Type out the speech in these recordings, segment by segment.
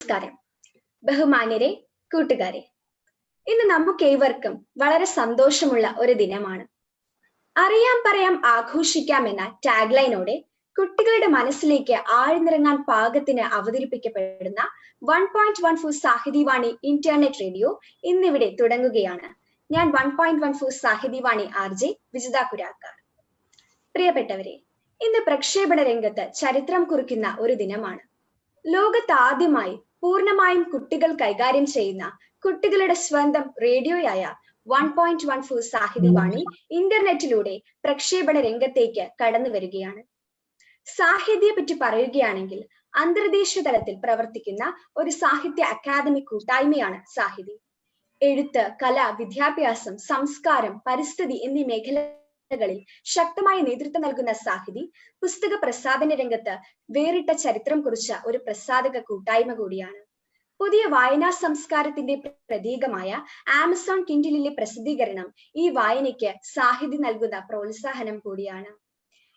നമസ്കാരം. ബഹുമാന്യരെ, കൂട്ടുകാരെ, ഇന്ന് നമുക്കേവർക്കും വളരെ സന്തോഷമുള്ള ഒരു ദിനമാണ്. അറിയാം പറയാം ആഘോഷിക്കാം എന്ന ടാഗ്ലൈനോടെ കുട്ടികളുടെ മനസ്സിലേക്ക് ആഴ്ന്നിറങ്ങാൻ പാകത്തിന് അവതരിപ്പിക്കപ്പെടുന്ന 1.14 സാഹിതിവാണി ഇന്റർനെറ്റ് റേഡിയോ ഇന്നിവിടെ തുടങ്ങുകയാണ്. ഞാൻ 1.14 സാഹിതിവാണി RJ വിജിത കുരാക്കാർ. പ്രിയപ്പെട്ടവരെ, ഇന്ന് പ്രക്ഷേപണ രംഗത്ത് ചരിത്രം കുറിക്കുന്ന ഒരു ദിനമാണ്. ലോകത്ത് ആദ്യമായി പൂർണ്ണമായും കുട്ടികൾ കൈകാര്യം ചെയ്യുന്ന കുട്ടികളുടെ സ്വന്തം റേഡിയോയായ 1.14 സാഹിതിവാണി ഇന്റർനെറ്റിലൂടെ പ്രക്ഷേപണ രംഗത്തേക്ക് കടന്നു വരികയാണ്. സാഹിത്യത്തെ പറ്റി പറയുകയാണെങ്കിൽ അന്തർദേശീയ തലത്തിൽ പ്രവർത്തിക്കുന്ന ഒരു സാഹിത്യ അക്കാദമി കൂട്ടായ്മയാണ് സാഹിതി. എഴുത്ത്, കല, വിദ്യാഭ്യാസം, സംസ്കാരം, പരിസ്ഥിതി എന്നീ മേഖലകളിൽ ശക്തമായ നേതൃത്വം നൽകുന്ന സാഹിതി പുസ്തക പ്രസാധന രംഗത്ത് വേറിട്ട ചരിത്രം കുറിച്ച ഒരു പ്രസാധക കൂട്ടായ്മ കൂടിയാണ്. പുതിയ വായനാ സംസ്കാരത്തിന്റെ പ്രതീകമായ ആമസോൺ കിൻഡിലിലെ പ്രസിദ്ധീകരണം ഈ വായനയ്ക്ക് സാഹിതി നൽകുന്ന പ്രോത്സാഹനം കൂടിയാണ്.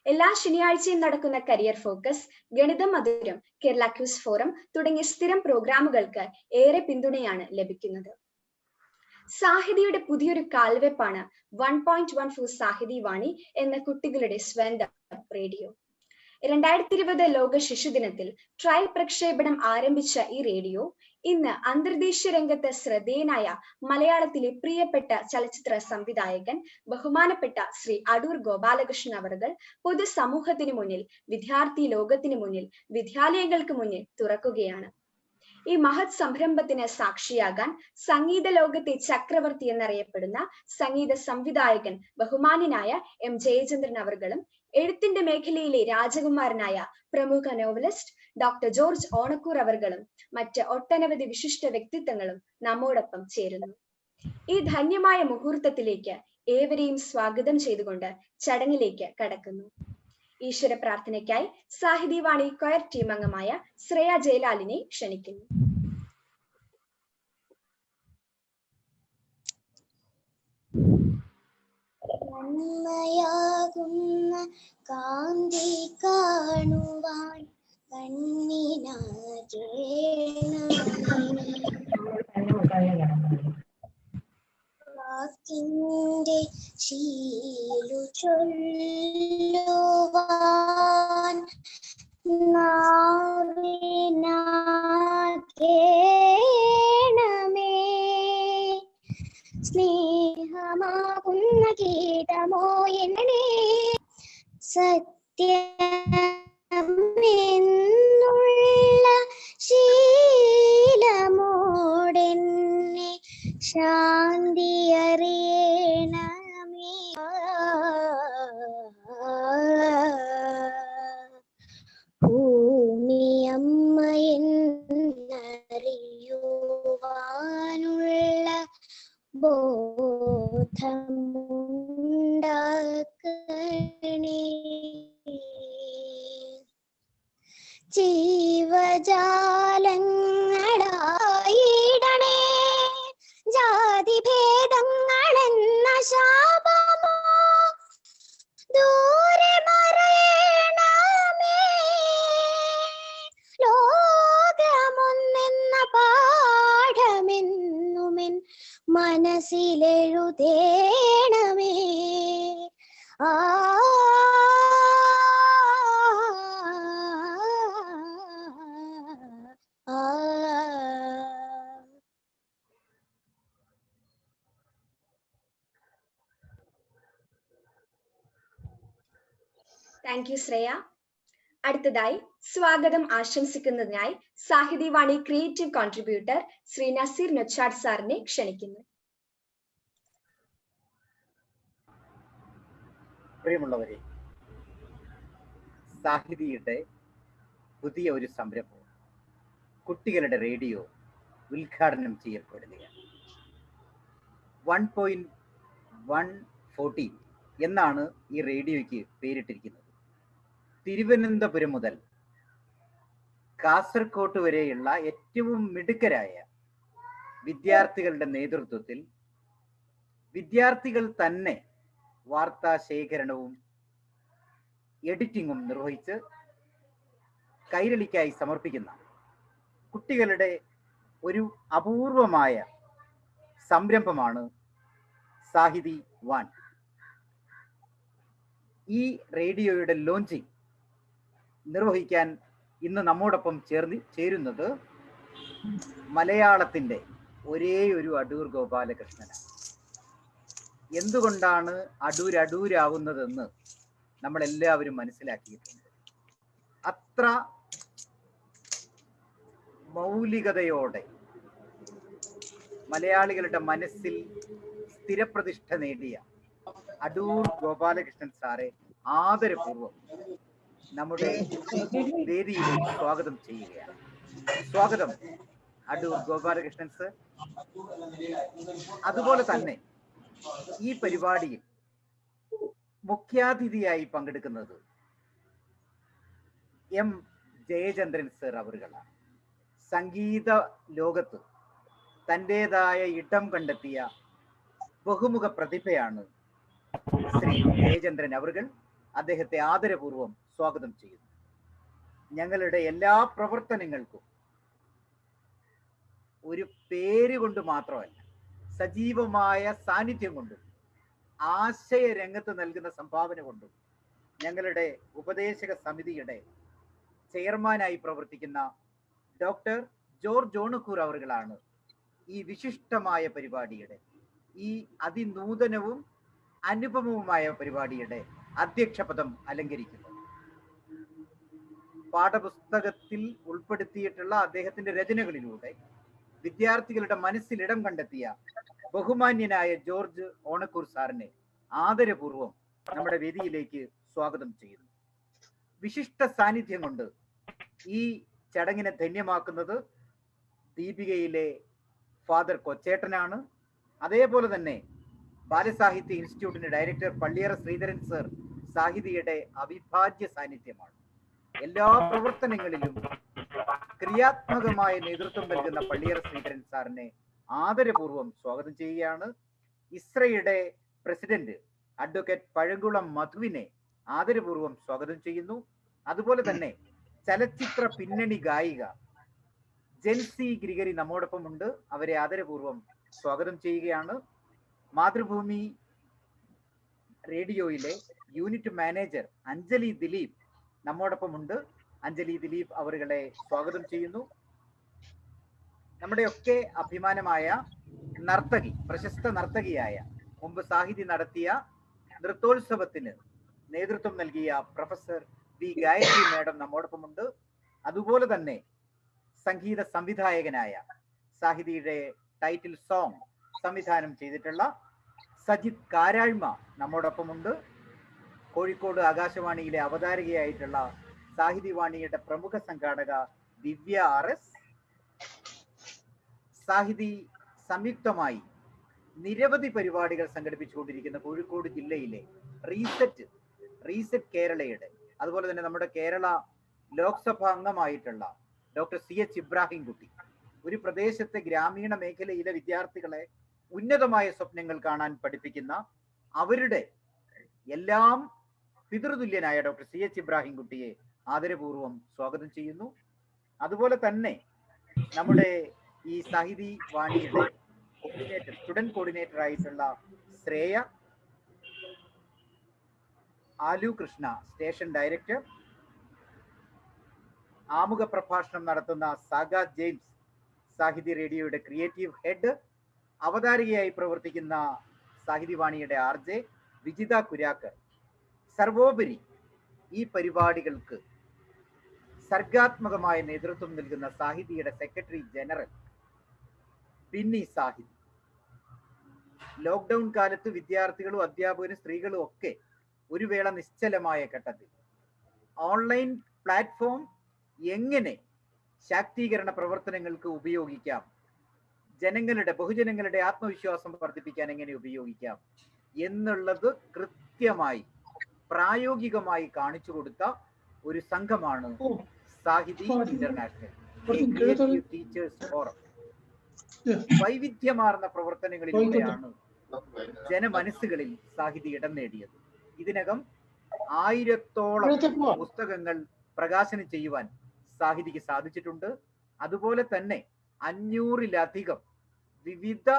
എല്ലാ ശനിയാഴ്ചയും നടക്കുന്ന കരിയർ ഫോക്കസ്, ഗണിതം മധുരം, കേരള ക്വിസ് ഫോറം തുടങ്ങിയ സ്ഥിരം പ്രോഗ്രാമുകൾക്ക് ഏറെ പിന്തുണയാണ് ലഭിക്കുന്നത്. സാഹിതിയുടെ പുതിയൊരു കാൽവെപ്പാണ് 1.14 സാഹിതിവാണി എന്ന കുട്ടികളുടെ സ്വന്തം റേഡിയോ. 2020 ലോക ശിശുദിനത്തിൽ ട്രയൽ പ്രക്ഷേപണം ആരംഭിച്ച ഈ റേഡിയോ ഇന്ന് അന്തർദേശീയ രംഗത്ത് ശ്രദ്ധേയനായ മലയാളത്തിലെ പ്രിയപ്പെട്ട ചലച്ചിത്ര സംവിധായകൻ ബഹുമാനപ്പെട്ട ശ്രീ അടൂർ ഗോപാലകൃഷ്ണൻ അവർകൾ പൊതുസമൂഹത്തിന് മുന്നിൽ, വിദ്യാർത്ഥി ലോകത്തിന് മുന്നിൽ, വിദ്യാലയങ്ങൾക്ക് മുന്നിൽ തുറക്കുകയാണ്. ഈ മഹത് സംരംഭത്തിന് സാക്ഷിയാകാൻ സംഗീത ലോകത്തെ ചക്രവർത്തി എന്നറിയപ്പെടുന്ന സംഗീത സംവിധായകൻ ബഹുമാന്യനായ M ജയചന്ദ്രൻ അവർകളും എഴുത്തിന്റെ മേഖലയിലെ രാജകുമാരനായ പ്രമുഖ നോവലിസ്റ്റ് ഡോക്ടർ ജോർജ് ഓണക്കൂർ അവർകളും മറ്റ് ഒട്ടനവധി വിശിഷ്ട വ്യക്തിത്വങ്ങളും നമ്മോടൊപ്പം ചേരുന്നു. ഈ ധന്യമായ മുഹൂർത്തത്തിലേക്ക് ഏവരെയും സ്വാഗതം ചെയ്തുകൊണ്ട് ചടങ്ങിലേക്ക് കടക്കുന്നു. ഈശ്വര പ്രാർത്ഥനയ്ക്കായി സാഹിതിവാണി കൊയർ ടീം അംഗമായ ശ്രേയ ജയലാലിനെ ക്ഷണിക്കുന്നു. നന്മയാകുന്ന കാന്തി കാണുവാൻ വാക്കിന്റെ ശീലു ചൊല്ലുവാൻ നാവിനാകേണമേ സ്നേഹമാകുന്ന ഗീതമോ എന്നെ സത്യമെന്നുള്ള ശീലമോടെന്നെ ശാന്തി അറിയണമേ. ഭൂമിയമ്മ എന്നറിയുവാനുള്ള ബോധമുണ്ടാക്കണേ. ജീവജാലങ്ങളായിടണേ ജാതിഭേദങ്ങളെന്ന ശാപമോ ദൂരെ മറയണമേ. ലോകമൊന്നെന്ന പാഠമെന്നുമെൻ മനസ്സിലെഴുതേണമേ. ആ താങ്ക് യു ശ്രേയ. അടുത്തതായി സ്വാഗതം ആശംസിക്കുന്നതിനായി സാഹിതിവാണി ക്രിയേറ്റീവ് കോൺട്രിബ്യൂട്ടർ ശ്രീ നസീർ നൊച്ചാട് സാറിനെ ക്ഷണിക്കുന്നു. പ്രിയമുള്ളവരെ, സാഹിതിയുടെ പുതിയ ഒരു സംരംഭം കുട്ടികളുടെ റേഡിയോ ഉദ്ഘാടനം ചെയ്യപ്പെടുകയാണ്. 1.114 എന്നാണ് ഈ റേഡിയോയ്ക്ക് പേരിട്ടിരിക്കുന്നത്. തിരുവനന്തപുരം മുതൽ കാസർകോട്ട് വരെയുള്ള ഏറ്റവും മിടുക്കരായ വിദ്യാർത്ഥികളുടെ നേതൃത്വത്തിൽ വിദ്യാർത്ഥികൾ തന്നെ വാർത്താ ശേഖരണവും എഡിറ്റിങ്ങും നിർവഹിച്ച് കൈരളിക്കായി സമർപ്പിക്കുന്ന കുട്ടികളുടെ ഒരു അപൂർവമായ സംരംഭമാണ് സാഹിതി വാൻ. ഈ റേഡിയോയുടെ ലോഞ്ചിങ് നിർവഹിക്കാൻ ഇന്ന് നമ്മോടൊപ്പം ചേരുന്നത് മലയാളത്തിൻ്റെ ഒരേ ഒരു അടൂർ ഗോപാലകൃഷ്ണനാണ്. എന്തുകൊണ്ടാണ് അടൂരാവുന്നതെന്ന് നമ്മളെല്ലാവരും മനസ്സിലാക്കിയിട്ടുണ്ട്. അത്ര മൗലികതയോടെ മലയാളികളുടെ മനസ്സിൽ സ്ഥിരപ്രതിഷ്ഠ നേടിയ അടൂർ ഗോപാലകൃഷ്ണൻ സാറെ ആദരപൂർവ്വം നമ്മുടെ വേദിയിലേക്ക് സ്വാഗതം ചെയ്യുകയാണ്. സ്വാഗതം അടൂർ ഗോപാലകൃഷ്ണൻ സർ. അതുപോലെ തന്നെ ഈ പരിപാടിയിൽ മുഖ്യാതിഥിയായി പങ്കെടുക്കുന്നത് എം ജയചന്ദ്രൻ സർ അവറുകളാണ്. സംഗീത ലോകത്ത് തൻ്റെതായ ഇടം കണ്ടെത്തിയ ബഹുമുഖ പ്രതിഭയാണ് ശ്രീ ജയചന്ദ്രൻ അവറുകൾ. അദ്ദേഹത്തെ ആദരപൂർവ്വം സ്വാഗതം ചെയ്യുന്നു. ഞങ്ങളുടെ എല്ലാ പ്രവർത്തനങ്ങൾക്കും ഒരു പേര് കൊണ്ട് മാത്രമല്ല, സജീവമായ സാന്നിധ്യം കൊണ്ടും ആശയ രംഗത്ത് നൽകുന്ന സംഭാവന കൊണ്ടും ഞങ്ങളുടെ ഉപദേശക സമിതിയുടെ ചെയർമാനായി പ്രവർത്തിക്കുന്ന ഡോക്ടർ ജോർജ് ഓണക്കൂർ അവറുകളാണ് ഈ വിശിഷ്ടമായ പരിപാടിയുടെ, ഈ അതിനൂതനവും അനുപമവുമായ പരിപാടിയുടെ അധ്യക്ഷപദം അലങ്കരിക്കുന്നത്. പാഠപുസ്തകത്തിൽ ഉൾപ്പെടുത്തിയിട്ടുള്ള അദ്ദേഹത്തിന്റെ രചനകളിലൂടെ വിദ്യാർത്ഥികളുടെ മനസ്സിൽ ഇടം കണ്ടെത്തിയ ബഹുമാന്യനായ ജോർജ് ഓണക്കൂർ സാറിനെ ആദരപൂർവ്വം നമ്മുടെ വേദിയിലേക്ക് സ്വാഗതം ചെയ്യുന്നു. വിശിഷ്ട സാന്നിധ്യം കൊണ്ട് ഈ ചടങ്ങിനെ ധന്യമാക്കുന്നത് ദീപികയിലെ ഫാദർ കൊച്ചേട്ടനാണ്. അതേപോലെ തന്നെ ബാലസാഹിത്യ ഇൻസ്റ്റിറ്റ്യൂട്ടിന്റെ ഡയറക്ടർ പള്ളിയറ ശ്രീധരൻ സർ സാഹിതിയുടെ അവിഭാജ്യ സാന്നിധ്യമാണ്. എല്ലാ പ്രവർത്തനങ്ങളിലും ക്രിയാത്മകമായ നേതൃത്വം നൽകുന്ന പള്ളിയറ ശ്രീധരൻ സാറിനെ ആദരപൂർവ്വം സ്വാഗതം ചെയ്യുകയാണ്. ഇസ്രയുടെ പ്രസിഡന്റ് അഡ്വക്കേറ്റ് പഴങ്കുളം മധുവിനെ ആദരപൂർവ്വം സ്വാഗതം ചെയ്യുന്നു. അതുപോലെ തന്നെ ചലച്ചിത്ര പിന്നണി ഗായിക ജെൻസി ഗ്രിഗറി നമ്മോടൊപ്പം ഉണ്ട്. അവരെ ആദരപൂർവ്വം സ്വാഗതം ചെയ്യുകയാണ്. മാതൃഭൂമി റേഡിയോയിലെ യൂണിറ്റ് മാനേജർ അഞ്ജലി ദിലീപ് നമ്മോടൊപ്പം ഉണ്ട്. അഞ്ജലി ദിലീപ് അവരുകളെ സ്വാഗതം ചെയ്യുന്നു. നമ്മുടെയൊക്കെ അഭിമാനമായ നർത്തകി, പ്രശസ്ത നർത്തകിയായ, മുമ്പ് സാഹിതി നടത്തിയ നൃത്തോത്സവത്തിന് നേതൃത്വം നൽകിയ പ്രൊഫസർ വി ഗായത്രി മാഡം നമ്മോടൊപ്പമുണ്ട്. അതുപോലെ തന്നെ സംഗീത സംവിധായകനായ, സാഹിതിയുടെ ടൈറ്റിൽ സോങ് സംവിധാനം ചെയ്തിട്ടുള്ള സജിത് കാരാഴ്മ നമ്മോടൊപ്പമുണ്ട്. കോഴിക്കോട് ആകാശവാണിയിലെ അവതാരകയായിട്ടുള്ള സാഹിതിവാണിയുടെ പ്രമുഖ സംഘാടക ദിവ്യ RS. സാഹിതി സംയുക്തമായി നിരവധി പരിപാടികൾ സംഘടിപ്പിച്ചുകൊണ്ടിരിക്കുന്ന കോഴിക്കോട് ജില്ലയിലെ റീസെറ്റ് കേരളയുടെ, അതുപോലെ തന്നെ നമ്മുടെ കേരള ലോക്സഭാ അംഗമായിട്ടുള്ള ഡോക്ടർ CH ഇബ്രാഹിം കുട്ടി, ഒരു പ്രദേശത്തെ ഗ്രാമീണ മേഖലയിലെ വിദ്യാർത്ഥികളെ ഉന്നതമായ സ്വപ്നങ്ങൾ കാണാൻ പഠിപ്പിക്കുന്ന, അവരുടെ എല്ലാം പിതൃതുല്യനായ ഡോക്ടർ CH ഇബ്രാഹിം കുട്ടിയെ ആദരപൂർവ്വം സ്വാഗതം ചെയ്യുന്നു. അതുപോലെ തന്നെ നമ്മുടെ ഈ സാഹിതി വാണിയുടെ സ്റ്റുഡന്റ് കോർഡിനേറ്റർ ആയിട്ടുള്ള ശ്രേയ, ആലു കൃഷ്ണ സ്റ്റേഷൻ ഡയറക്ടർ, ആമുഖ പ്രഭാഷണം നടത്തുന്ന സാഗ ജെയിംസ് സാഹിതി റേഡിയോയുടെ ക്രിയേറ്റീവ് ഹെഡ്, അവതാരികയായി പ്രവർത്തിക്കുന്ന സാഹിതിവാണിയുടെ RJ വിജിത കുര്യാക്കർ. സർവോപരി ഈ പരിപാടികൾക്ക് സർഗാത്മകമായ നേതൃത്വം നൽകുന്ന സാഹിതിയുടെ സെക്രട്ടറി ജനറൽ പിന്നി സാഹിതി. ലോക്ക്ഡൗൺ കാലത്ത് വിദ്യാർത്ഥികളും അധ്യാപകരും സ്ത്രീകളും ഒക്കെ ഒരു വേള നിശ്ചലമായ ഘട്ടത്തിൽ ഓൺലൈൻ പ്ലാറ്റ്ഫോം എങ്ങനെ ശാക്തീകരണ പ്രവർത്തനങ്ങൾക്ക് ഉപയോഗിക്കാം, ബഹുജനങ്ങളുടെ ആത്മവിശ്വാസം വർദ്ധിപ്പിക്കാൻ എങ്ങനെ ഉപയോഗിക്കാം എന്നുള്ളത് കൃത്യമായി പ്രായോഗികമായി കാണിച്ചു കൊടുത്ത ഒരു സംഘമാണ് സാഹിതി ഇന്റർനാഷണൽ, ടീച്ചേഴ്സ് ഫോറം. വൈവിധ്യമാർന്ന പ്രവർത്തനങ്ങളിലൂടെയാണ് ജനമനസ്സുകളിൽ സാഹിതി ഇടം നേടിയത്. ഇതിനകം 1000-ഓളം പുസ്തകങ്ങൾ പ്രകാശനം ചെയ്യുവാൻ സാഹിതിക്ക് സാധിച്ചിട്ടുണ്ട്. അതുപോലെ തന്നെ 500-ലധികം വിവിധ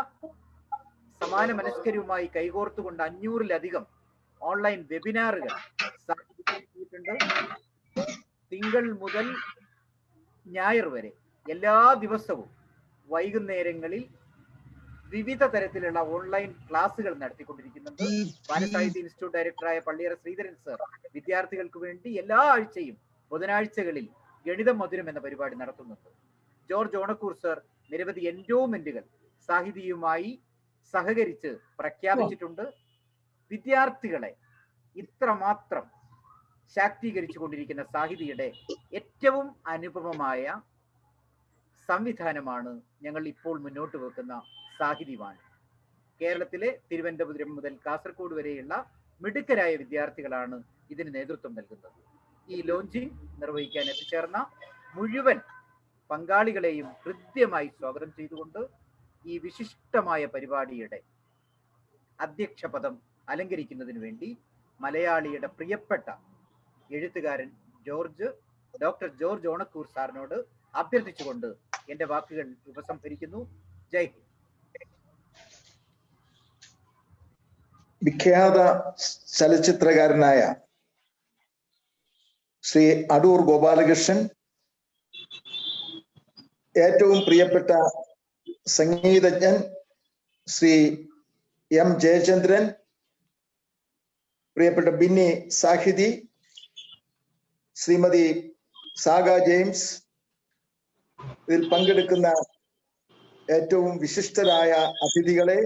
സമാന മനസ്കരുമായി കൈകോർത്തുകൊണ്ട് 500-ലധികം ഓൺലൈൻ വെബിനാറുകൾ നടത്തിയിട്ടുണ്ട്. തിങ്കൾ മുതൽ ഞായർ വരെ എല്ലാ ദിവസവും വൈകുന്നേരങ്ങളിൽ വിവിധ തരത്തിലുള്ള ഓൺലൈൻ ക്ലാസുകൾ നടത്തിക്കൊണ്ടിരിക്കുന്നുണ്ട്. ബാലസാഹിത്യ ഇൻസ്റ്റിറ്റ്യൂട്ട് ഡയറക്ടറായ പള്ളിയറ ശ്രീധരൻ സർ വിദ്യാർത്ഥികൾക്ക് വേണ്ടി എല്ലാ ആഴ്ചയും ബുധനാഴ്ചകളിൽ ഗണിതം മധുരം എന്ന പരിപാടി നടത്തുന്നുണ്ട്. ജോർജ് ഓണക്കൂർ സർ നിരവധി എൻഡോമെന്റുകൾ സാഹിതിയുമായി സഹകരിച്ച് പ്രഖ്യാപിച്ചിട്ടുണ്ട്. വിദ്യാർത്ഥികളെ ഇത്രമാത്രം ശാക്തീകരിച്ചു കൊണ്ടിരിക്കുന്ന സാഹിതിയുടെ ഏറ്റവും അനുപമമായ സംവിധാനമാണ് ഞങ്ങൾ ഇപ്പോൾ മുന്നോട്ട് വെക്കുന്ന സാഹിതിവാണി. കേരളത്തിലെ തിരുവനന്തപുരം മുതൽ കാസർഗോഡ് വരെയുള്ള മിടുക്കരായ വിദ്യാർത്ഥികളാണ് ഇതിന് നേതൃത്വം നൽകുന്നത്. ഈ ലോഞ്ചിങ് നിർവഹിക്കാൻ എത്തിച്ചേർന്ന മുഴുവൻ പങ്കാളികളെയും ഹൃദ്യമായി സ്വാഗതം ചെയ്തുകൊണ്ട് ഈ വിശിഷ്ടമായ പരിപാടിയുടെ അധ്യക്ഷ പദം അലങ്കരിക്കുന്നതിന് വേണ്ടി മലയാളിയുടെ പ്രിയപ്പെട്ട എഴുത്തുകാരൻ ഡോക്ടർ ജോർജ് ഓണക്കൂർ സാറിനോട് അഭ്യർത്ഥിച്ചുകൊണ്ട് എന്റെ വാക്കുകൾ ഉപസംഹരിക്കുന്നു. ജയ് ഹിന്ദ്. വിഖ്യാത ചലച്ചിത്രകാരനായ ശ്രീ അടൂർ ഗോപാലകൃഷ്ണൻ, ഏറ്റവും പ്രിയപ്പെട്ട സംഗീതജ്ഞൻ ശ്രീ എം ജയചന്ദ്രൻ, പ്രിയപ്പെട്ട ബിന്നി സാഹിതി, ശ്രീമതി സാഗ ജെയിംസ്, ഇതിൽ പങ്കെടുക്കുന്ന ഏറ്റവും വിശിഷ്ടരായ അതിഥികളെ,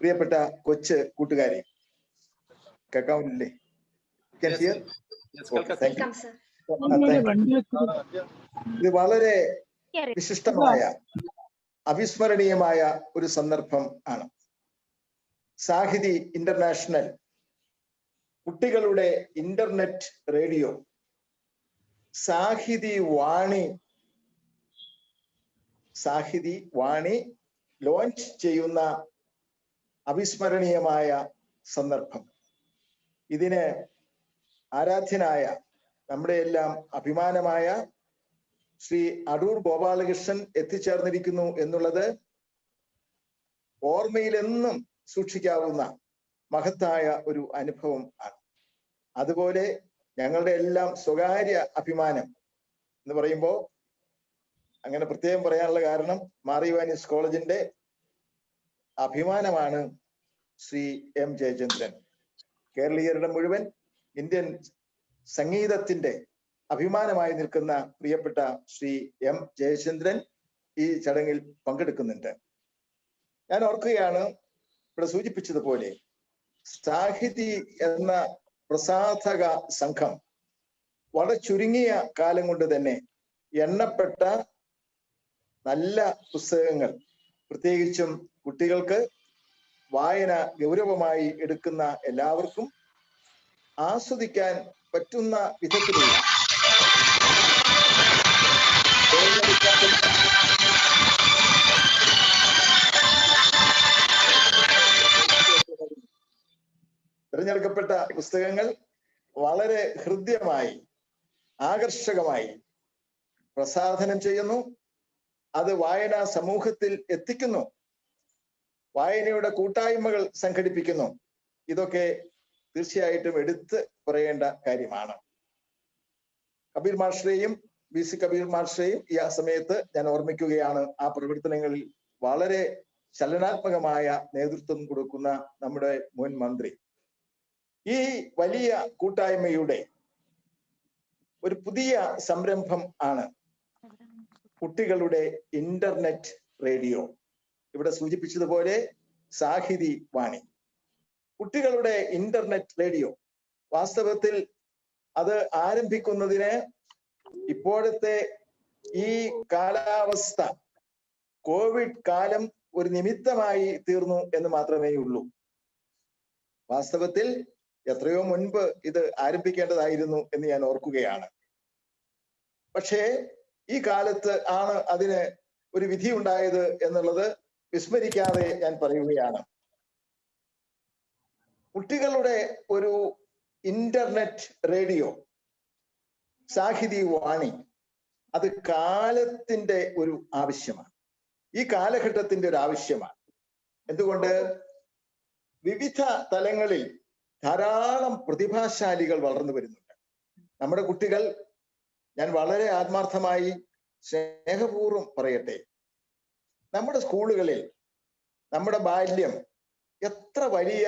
പ്രിയപ്പെട്ട കൊച്ചു കൂട്ടുകാരെ, കേൾക്കാവില്ലേ? ഇത് വളരെ വിശിഷ്ടമായ അവിസ്മരണീയമായ ഒരു സന്ദർഭം ആണ്. സാഹിതി ഇന്റർനാഷണൽ കുട്ടികളുടെ ഇന്റർനെറ്റ് റേഡിയോ സാഹിതി വാണി ലോഞ്ച് ചെയ്യുന്ന അവിസ്മരണീയമായ സന്ദർഭം. ഇതിന് ആരാധ്യനായ നമ്മുടെ എല്ലാം അഭിമാനമായ ശ്രീ അടൂർ ഗോപാലകൃഷ്ണൻ എത്തിച്ചേർന്നിരിക്കുന്നു എന്നുള്ളത് ഓർമ്മയിലെന്നും സൂക്ഷിക്കാവുന്ന മഹത്തായ ഒരു അനുഭവം ആണ്. അതുപോലെ ഞങ്ങളുടെ എല്ലാം സ്വകാര്യ അഭിമാനം എന്ന് പറയുമ്പോൾ അങ്ങനെ പ്രത്യേകം പറയാനുള്ള കാരണം മാർ ഇവാനിയോസ് കോളേജിന്റെ അഭിമാനമാണ് ശ്രീ എം ജയചന്ദ്രൻ. കേരളീയരുടെ മുഴുവൻ ഇന്ത്യൻ സംഗീതത്തിന്റെ അഭിമാനമായി നിൽക്കുന്ന പ്രിയപ്പെട്ട ശ്രീ എം ജയചന്ദ്രൻ ഈ ചടങ്ങിൽ പങ്കെടുക്കുന്നുണ്ട്. ഞാൻ ഓർക്കുകയാണ്, ഇവിടെ സൂചിപ്പിച്ചതുപോലെ സാഹിതി എന്ന പ്രസാധക സംഘം വളരെ ചുരുങ്ങിയ കാലം കൊണ്ട് തന്നെ എണ്ണപ്പെട്ട നല്ല പുസ്തകങ്ങൾ, പ്രത്യേകിച്ചും കുട്ടികൾക്ക് വായന ഗൗരവമായി എടുക്കുന്ന എല്ലാവർക്കും ആസ്വദിക്കാൻ പറ്റുന്ന വിധത്തിലുള്ള തിരഞ്ഞെടുക്കപ്പെട്ട പുസ്തകങ്ങൾ വളരെ ഹൃദ്യമായി ആകർഷകമായി പ്രസാധനം ചെയ്യുന്നു. അത് വായനാ സമൂഹത്തിൽ എത്തിക്കുന്നു. വായനയുടെ കൂട്ടായ്മകൾ സംഘടിപ്പിക്കുന്നു. ഇതൊക്കെ തീർച്ചയായിട്ടും എടുത്ത് പറയേണ്ട കാര്യമാണ്. കബീർ മാസ്റ്ററെയും BC കബീർ മാസ്റ്ററെയും ഈ സമയത്ത് ഞാൻ ഓർമ്മിക്കുകയാണ്. ആ പ്രവർത്തനങ്ങളിൽ വളരെ ചലനാത്മകമായ നേതൃത്വം കൊടുക്കുന്ന നമ്മുടെ മുൻ മന്ത്രി. ഈ വലിയ കൂട്ടായ്മയുടെ ഒരു പുതിയ സംരംഭം ആണ് കുട്ടികളുടെ ഇന്റർനെറ്റ് റേഡിയോ. ഇവിടെ സൂചിപ്പിച്ചതുപോലെ സാഹിതി വാണി, കുട്ടികളുടെ ഇന്റർനെറ്റ് റേഡിയോ. വാസ്തവത്തിൽ അത് ആരംഭിക്കുന്നതിന് ഇപ്പോഴത്തെ ഈ കാലാവസ്ഥ, കോവിഡ് കാലം ഒരു നിമിത്തമായി തീർന്നു എന്ന് മാത്രമേ ഉള്ളൂ. വാസ്തവത്തിൽ എത്രയോ മുൻപ് ഇത് ആരംഭിക്കേണ്ടതായിരുന്നു എന്ന് ഞാൻ ഓർക്കുകയാണ്. പക്ഷേ ഈ കാലത്ത് ആണ് അതിന് ഒരു വിധി ഉണ്ടായത് എന്നുള്ളത് വിസ്മരിക്കാതെ ഞാൻ പറയുകയാണ്. കുട്ടികളുടെ ഒരു ഇന്റർനെറ്റ് റേഡിയോ സാഹിതി വാണി അത് കാലത്തിന്റെ ഒരു ആവശ്യമാണ്, ഈ കാലഘട്ടത്തിന്റെ ഒരു ആവശ്യമാണ്. എന്തുകൊണ്ട്? വിവിധ തലങ്ങളിൽ ധാരാളം പ്രതിഭാശാലികൾ വളർന്നു വരുന്നുണ്ട്. നമ്മുടെ കുട്ടികൾ, ഞാൻ വളരെ ആത്മാർത്ഥമായി സ്നേഹപൂർവ്വം പറയട്ടെ, നമ്മുടെ സ്കൂളുകളിൽ നമ്മുടെ ബാല്യം എത്ര വലിയ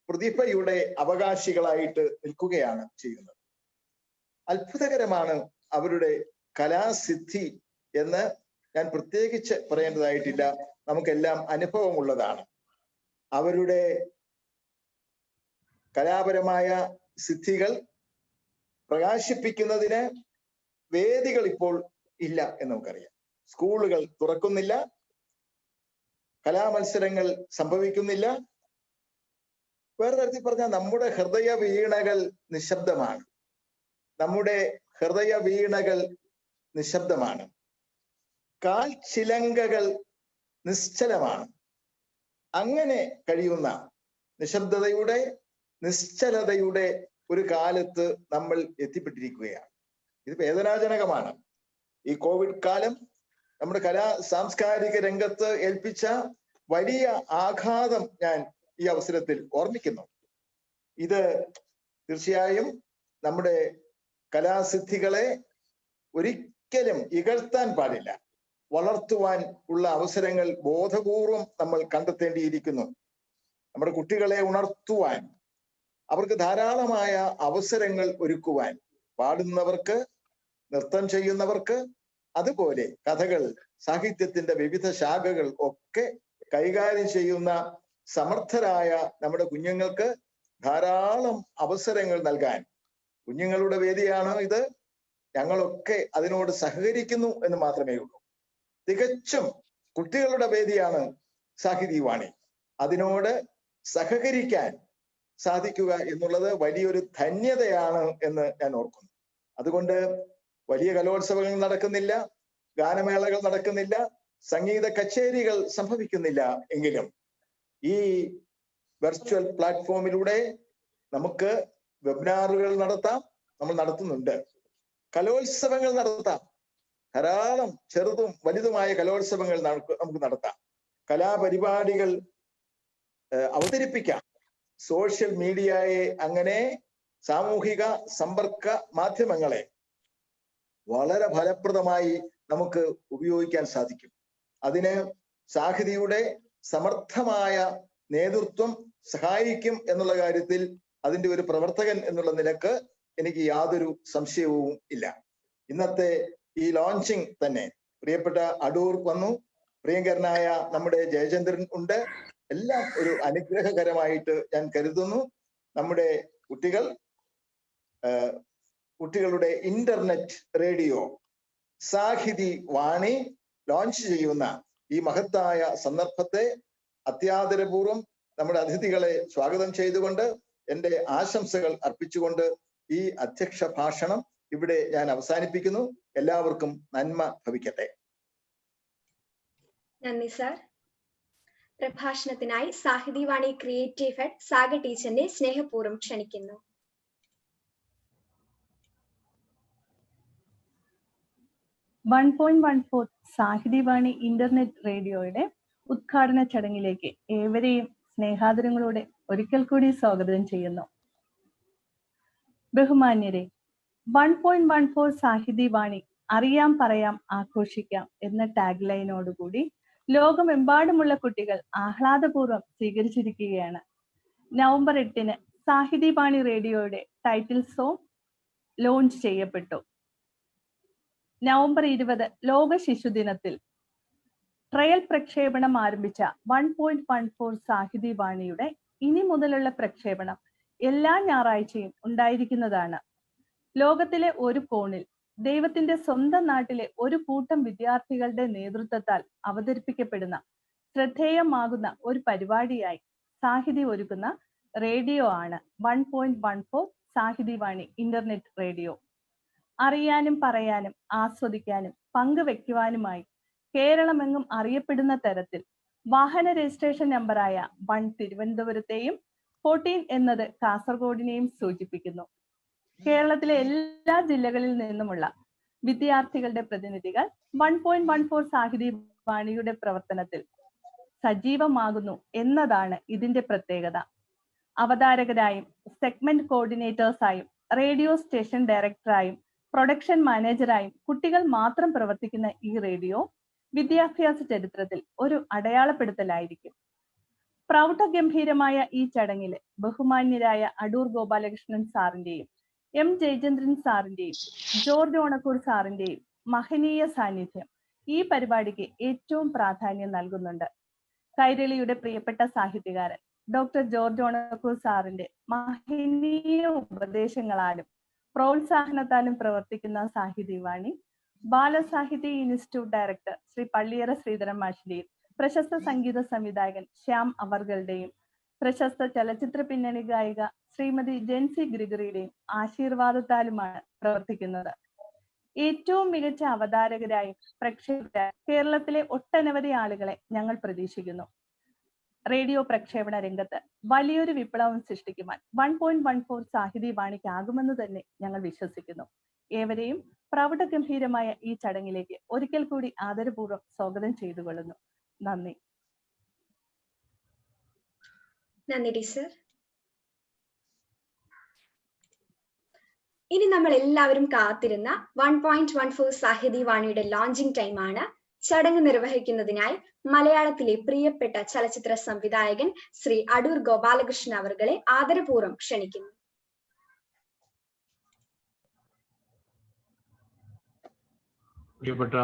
പ്രതിഭയുടെ അവകാശികളായിട്ട് നിൽക്കുകയാണ് ചെയ്യുന്നത്. അത്ഭുതകരമാണ് അവരുടെ കലാസിദ്ധി എന്ന് ഞാൻ പ്രത്യേകിച്ച് പറയേണ്ടതായിട്ടില്ല, നമുക്കെല്ലാം അനുഭവമുള്ളതാണ്. അവരുടെ കലാപരമായ സിദ്ധികൾ പ്രകാശിപ്പിക്കുന്നതിന് വേദികൾ ഇപ്പോൾ ഇല്ല എന്ന് നമുക്കറിയാം. സ്കൂളുകൾ തുറക്കുന്നില്ല, കലാമത്സരങ്ങൾ സംഭവിക്കുന്നില്ല. വേറെ തരത്തിൽ പറഞ്ഞാൽ നമ്മുടെ ഹൃദയ വീണകൾ നിശബ്ദമാണ്. നമ്മുടെ ഹൃദയ വീണകൾ നിശബ്ദമാണ്. കാൽ ചിലങ്കകൾ നിശ്ചലമാണ്. അങ്ങനെ കഴിയുന്ന നിശബ്ദതയുടെ, നിശ്ചലതയുടെ ഒരു കാലത്ത് നമ്മൾ എത്തിപ്പെട്ടിരിക്കുകയാണ്. ഇത് വേദനാജനകമാണ്. ഈ കോവിഡ് കാലം നമ്മുടെ സാംസ്കാരിക രംഗത്ത് ഏൽപ്പിച്ച വലിയ ആഘാതം ഞാൻ ഈ അവസരത്തിൽ ഓർമ്മിക്കുന്നു. ഇത് തീർച്ചയായും നമ്മുടെ കലാസിദ്ധികളെ ഒരിക്കലും ഇകഴ്ത്താൻ പാടില്ല. വളർത്തുവാൻ ഉള്ള അവസരങ്ങൾ ബോധപൂർവം നമ്മൾ കണ്ടെത്തേണ്ടിയിരിക്കുന്നു. നമ്മുടെ കുട്ടികളെ ഉണർത്തുവാൻ, അവർക്ക് ധാരാളമായ അവസരങ്ങൾ ഒരുക്കുവാൻ, പാടുന്നവർക്ക്, നൃത്തം ചെയ്യുന്നവർക്ക്, അതുപോലെ കഥകൾ, സാഹിത്യത്തിന്റെ വിവിധ ശാഖകൾ ഒക്കെ കൈകാര്യം ചെയ്യുന്ന സമർത്ഥരായ നമ്മുടെ കുഞ്ഞുങ്ങൾക്ക് ധാരാളം അവസരങ്ങൾ നൽകാൻ, കുഞ്ഞുങ്ങളുടെ വേദിയാണ് ഇത്, ഞങ്ങളൊക്കെ അതിനോട് സഹകരിക്കുന്നു എന്ന് മാത്രമേ ഉള്ളൂ. തികച്ചും കുട്ടികളുടെ വേദിയാണ് സാഹിതി വാണി. അതിനോട് സഹകരിക്കാൻ സാധിക്കുക എന്നുള്ളത് വലിയൊരു ധന്യതയാണ് എന്ന് ഞാൻ ഓർക്കുന്നു. അതുകൊണ്ട് വലിയ കലോത്സവങ്ങൾ നടക്കുന്നില്ല, ഗാനമേളകൾ നടക്കുന്നില്ല, സംഗീത കച്ചേരികൾ സംഭവിക്കുന്നില്ല എങ്കിലും ഈ വെർച്വൽ പ്ലാറ്റ്ഫോമിലൂടെ നമുക്ക് വെബിനാറുകൾ നടത്താം, നമ്മൾ നടത്തുന്നുണ്ട്. കലോത്സവങ്ങൾ നടത്താം, ധാരാളം ചെറുതും വലുതുമായ കലോത്സവങ്ങൾ നമുക്ക് നടത്താം. കലാപരിപാടികൾ അവതരിപ്പിക്കാം. സോഷ്യൽ മീഡിയയെ, അങ്ങനെ സാമൂഹിക സമ്പർക്ക മാധ്യമങ്ങളെ വളരെ ഫലപ്രദമായി നമുക്ക് ഉപയോഗിക്കാൻ സാധിക്കും. അതിന് സാഹിതിയുടെ സമർത്ഥമായ നേതൃത്വം സഹായിക്കും എന്നുള്ള കാര്യത്തിൽ അതിന്റെ ഒരു പ്രവർത്തകൻ എന്നുള്ള നിലക്ക് എനിക്ക് യാതൊരു സംശയവും ഇല്ല. ഇന്നത്തെ ഈ ലോഞ്ചിങ് തന്നെ പ്രിയപ്പെട്ട അടൂർ വന്നു, പ്രിയങ്കരനായ നമ്മുടെ ജയചന്ദ്രൻ ഉണ്ട്. എല്ലാം ഒരു അനുഗ്രഹകരമായിട്ട് ഞാൻ കരുതുന്നു. നമ്മുടെ കുട്ടികളുടെ ഇന്റർനെറ്റ് റേഡിയോ സാഹിതി വാണി ലോഞ്ച് ചെയ്യുന്ന ഈ മഹത്തായ സന്ദർഭത്തെ അത്യാദരപൂർവം നമ്മുടെ അതിഥികളെ സ്വാഗതം ചെയ്തുകൊണ്ട് എൻ്റെ ആശംസകൾ അർപ്പിച്ചുകൊണ്ട് ഈ അധ്യക്ഷ ഭാഷണം ഇവിടെ ഞാൻ അവസാനിപ്പിക്കുന്നു. എല്ലാവർക്കും നന്മ ഭവിക്കട്ടെ. നന്ദി സാർ. പ്രഭാഷണത്തിനായി സാഹിതി വാണി ക്രിയേറ്റീവ് ഹെഡ് സാഗ ടീച്ചറിനെ സ്നേഹപൂർവ്വം ക്ഷണിക്കുന്നു. സാഹിതി വാണി ഇന്റർനെറ്റ് റേഡിയോയുടെ ഉദ്ഘാടന ചടങ്ങിലേക്ക് ഏവരെയും സ്നേഹാദരങ്ങളോടെ ഒരിക്കൽ കൂടി സ്വാഗതം ചെയ്യുന്നു. ബഹുമാന്യരെ, 1.14 സാഹിതി വാണി അറിയാം, പറയാം, ആഘോഷിക്കാം എന്ന ടാഗ് ലൈനോടുകൂടി ലോകമെമ്പാടുമുള്ള കുട്ടികൾ ആഹ്ലാദപൂർവ്വം സ്വീകരിച്ചിരിക്കുകയാണ്. നവംബർ 8 സാഹിതി വാണി റേഡിയോയുടെ ടൈറ്റിൽ സോങ് ലോഞ്ച് ചെയ്യപ്പെട്ടു. നവംബർ 20 ലോക ശിശുദിനത്തിൽ ട്രയൽ പ്രക്ഷേപണം ആരംഭിച്ച 1.14 സാഹിതി വാണിയുടെ ഇനി മുതലുള്ള പ്രക്ഷേപണം എല്ലാ ഞായറാഴ്ചയും ഉണ്ടായിരിക്കുന്നതാണ്. ലോകത്തിലെ ഒരു കോണിൽ ദൈവത്തിന്റെ സ്വന്തം നാട്ടിലെ ഒരു കൂട്ടം വിദ്യാർത്ഥികളുടെ നേതൃത്വത്താൽ അവതരിപ്പിക്കപ്പെടുന്ന ശ്രദ്ധേയമാകുന്ന ഒരു പരിപാടിയായി സാഹിതി ഒരുക്കുന്ന റേഡിയോ ആണ് 1.14 സാഹിതി വാണി ഇന്റർനെറ്റ് റേഡിയോ. അറിയാനും പറയാനും ആസ്വദിക്കാനും പങ്കുവെക്കുവാനുമായി കേരളമെങ്ങും അറിയപ്പെടുന്ന തരത്തിൽ വാഹന രജിസ്ട്രേഷൻ നമ്പറായ 1 തിരുവനന്തപുരത്തെയും 14 എന്നത് കാസർഗോഡിനെയും സൂചിപ്പിക്കുന്നു. കേരളത്തിലെ എല്ലാ ജില്ലകളിൽ നിന്നുമുള്ള വിദ്യാർത്ഥികളുടെ പ്രതിനിധികൾ 1.14 സാഹിതി വാണിയുടെ പ്രവർത്തനത്തിൽ സജീവമാകുന്നു എന്നതാണ് ഇതിന്റെ പ്രത്യേകത. അവതാരകരായും സെഗ്മെന്റ് കോർഡിനേറ്റേഴ്സായും റേഡിയോ സ്റ്റേഷൻ ഡയറക്ടറായും പ്രൊഡക്ഷൻ മാനേജറായും കുട്ടികൾ മാത്രം പ്രവർത്തിക്കുന്ന ഈ റേഡിയോ വിദ്യാഭ്യാസ ചരിത്രത്തിൽ ഒരു അടയാളപ്പെടുത്തലായിരിക്കും. പ്രൗഢഗംഭീരമായ ഈ ചടങ്ങില് ബഹുമാന്യരായ അടൂർ ഗോപാലകൃഷ്ണൻ സാറിന്റെയും എം ജയചന്ദ്രൻ സാറിന്റെയും ജോർജ് ഓണക്കൂർ സാറിന്റെയും മഹനീയ സാന്നിധ്യം ഈ പരിപാടിക്ക് ഏറ്റവും പ്രാധാന്യം നൽകുന്നുണ്ട്. കൈരളിയുടെ പ്രിയപ്പെട്ട സാഹിത്യകാരൻ ഡോക്ടർ ജോർജ് ഓണക്കൂർ സാറിന്റെ മഹനീയ ഉപദേശങ്ങളാലും പ്രോത്സാഹനത്താലും പ്രവർത്തിക്കുന്ന സാഹിതിവാണി ബാലസാഹിത്യ ഇൻസ്റ്റിറ്റ്യൂട്ട് ഡയറക്ടർ ശ്രീ പള്ളിയറ ശ്രീധരൻ മാഷിന്റെയും പ്രശസ്ത സംഗീത സംവിധായകൻ ശ്യാം അവർകളുടെയും പ്രശസ്ത ചലച്ചിത്ര പിന്നണി ഗായിക ശ്രീമതി ജെൻസി ഗ്രിഗറിയുടെയും ആശീർവാദത്താലുമാണ് പ്രവർത്തിക്കുന്നത്. ഏറ്റവും മികച്ച അവതാരകരായും പ്രക്ഷേപകരായും കേരളത്തിലെ ഒട്ടനവധി ആളുകളെ ഞങ്ങൾ പ്രതീക്ഷിക്കുന്നു. റേഡിയോ പ്രക്ഷേപണ രംഗത്ത് വലിയൊരു വിപ്ലവം സൃഷ്ടിക്കുവാൻ 1.14 സാഹിതി വാണിക്കാകുമെന്ന് തന്നെ ഞങ്ങൾ വിശ്വസിക്കുന്നു. ഏവരെയും പ്രൗഢഗംഭീരമായ ഈ ചടങ്ങിലേക്ക് ഒരിക്കൽ കൂടി ആദരപൂർവ്വം സ്വാഗതം ചെയ്തുകൊള്ളുന്നു. നന്ദി. നന്ദി ടീച്ചർ. ഇനി നമ്മൾ എല്ലാവരും കാത്തിരുന്ന 1.14 സാഹിതി വാണിയുടെ ലോഞ്ചിങ് ടൈമാണ്. ചടങ്ങ് നിർവഹിക്കുന്നതിനായി മലയാളത്തിലെ പ്രിയപ്പെട്ട ചലച്ചിത്ര സംവിധായകൻ ശ്രീ അടൂർ ഗോപാലകൃഷ്ണൻ അവർകളെ ആദരപൂർവ്വം ക്ഷണിക്കുന്നു. പ്രിയപ്പെട്ട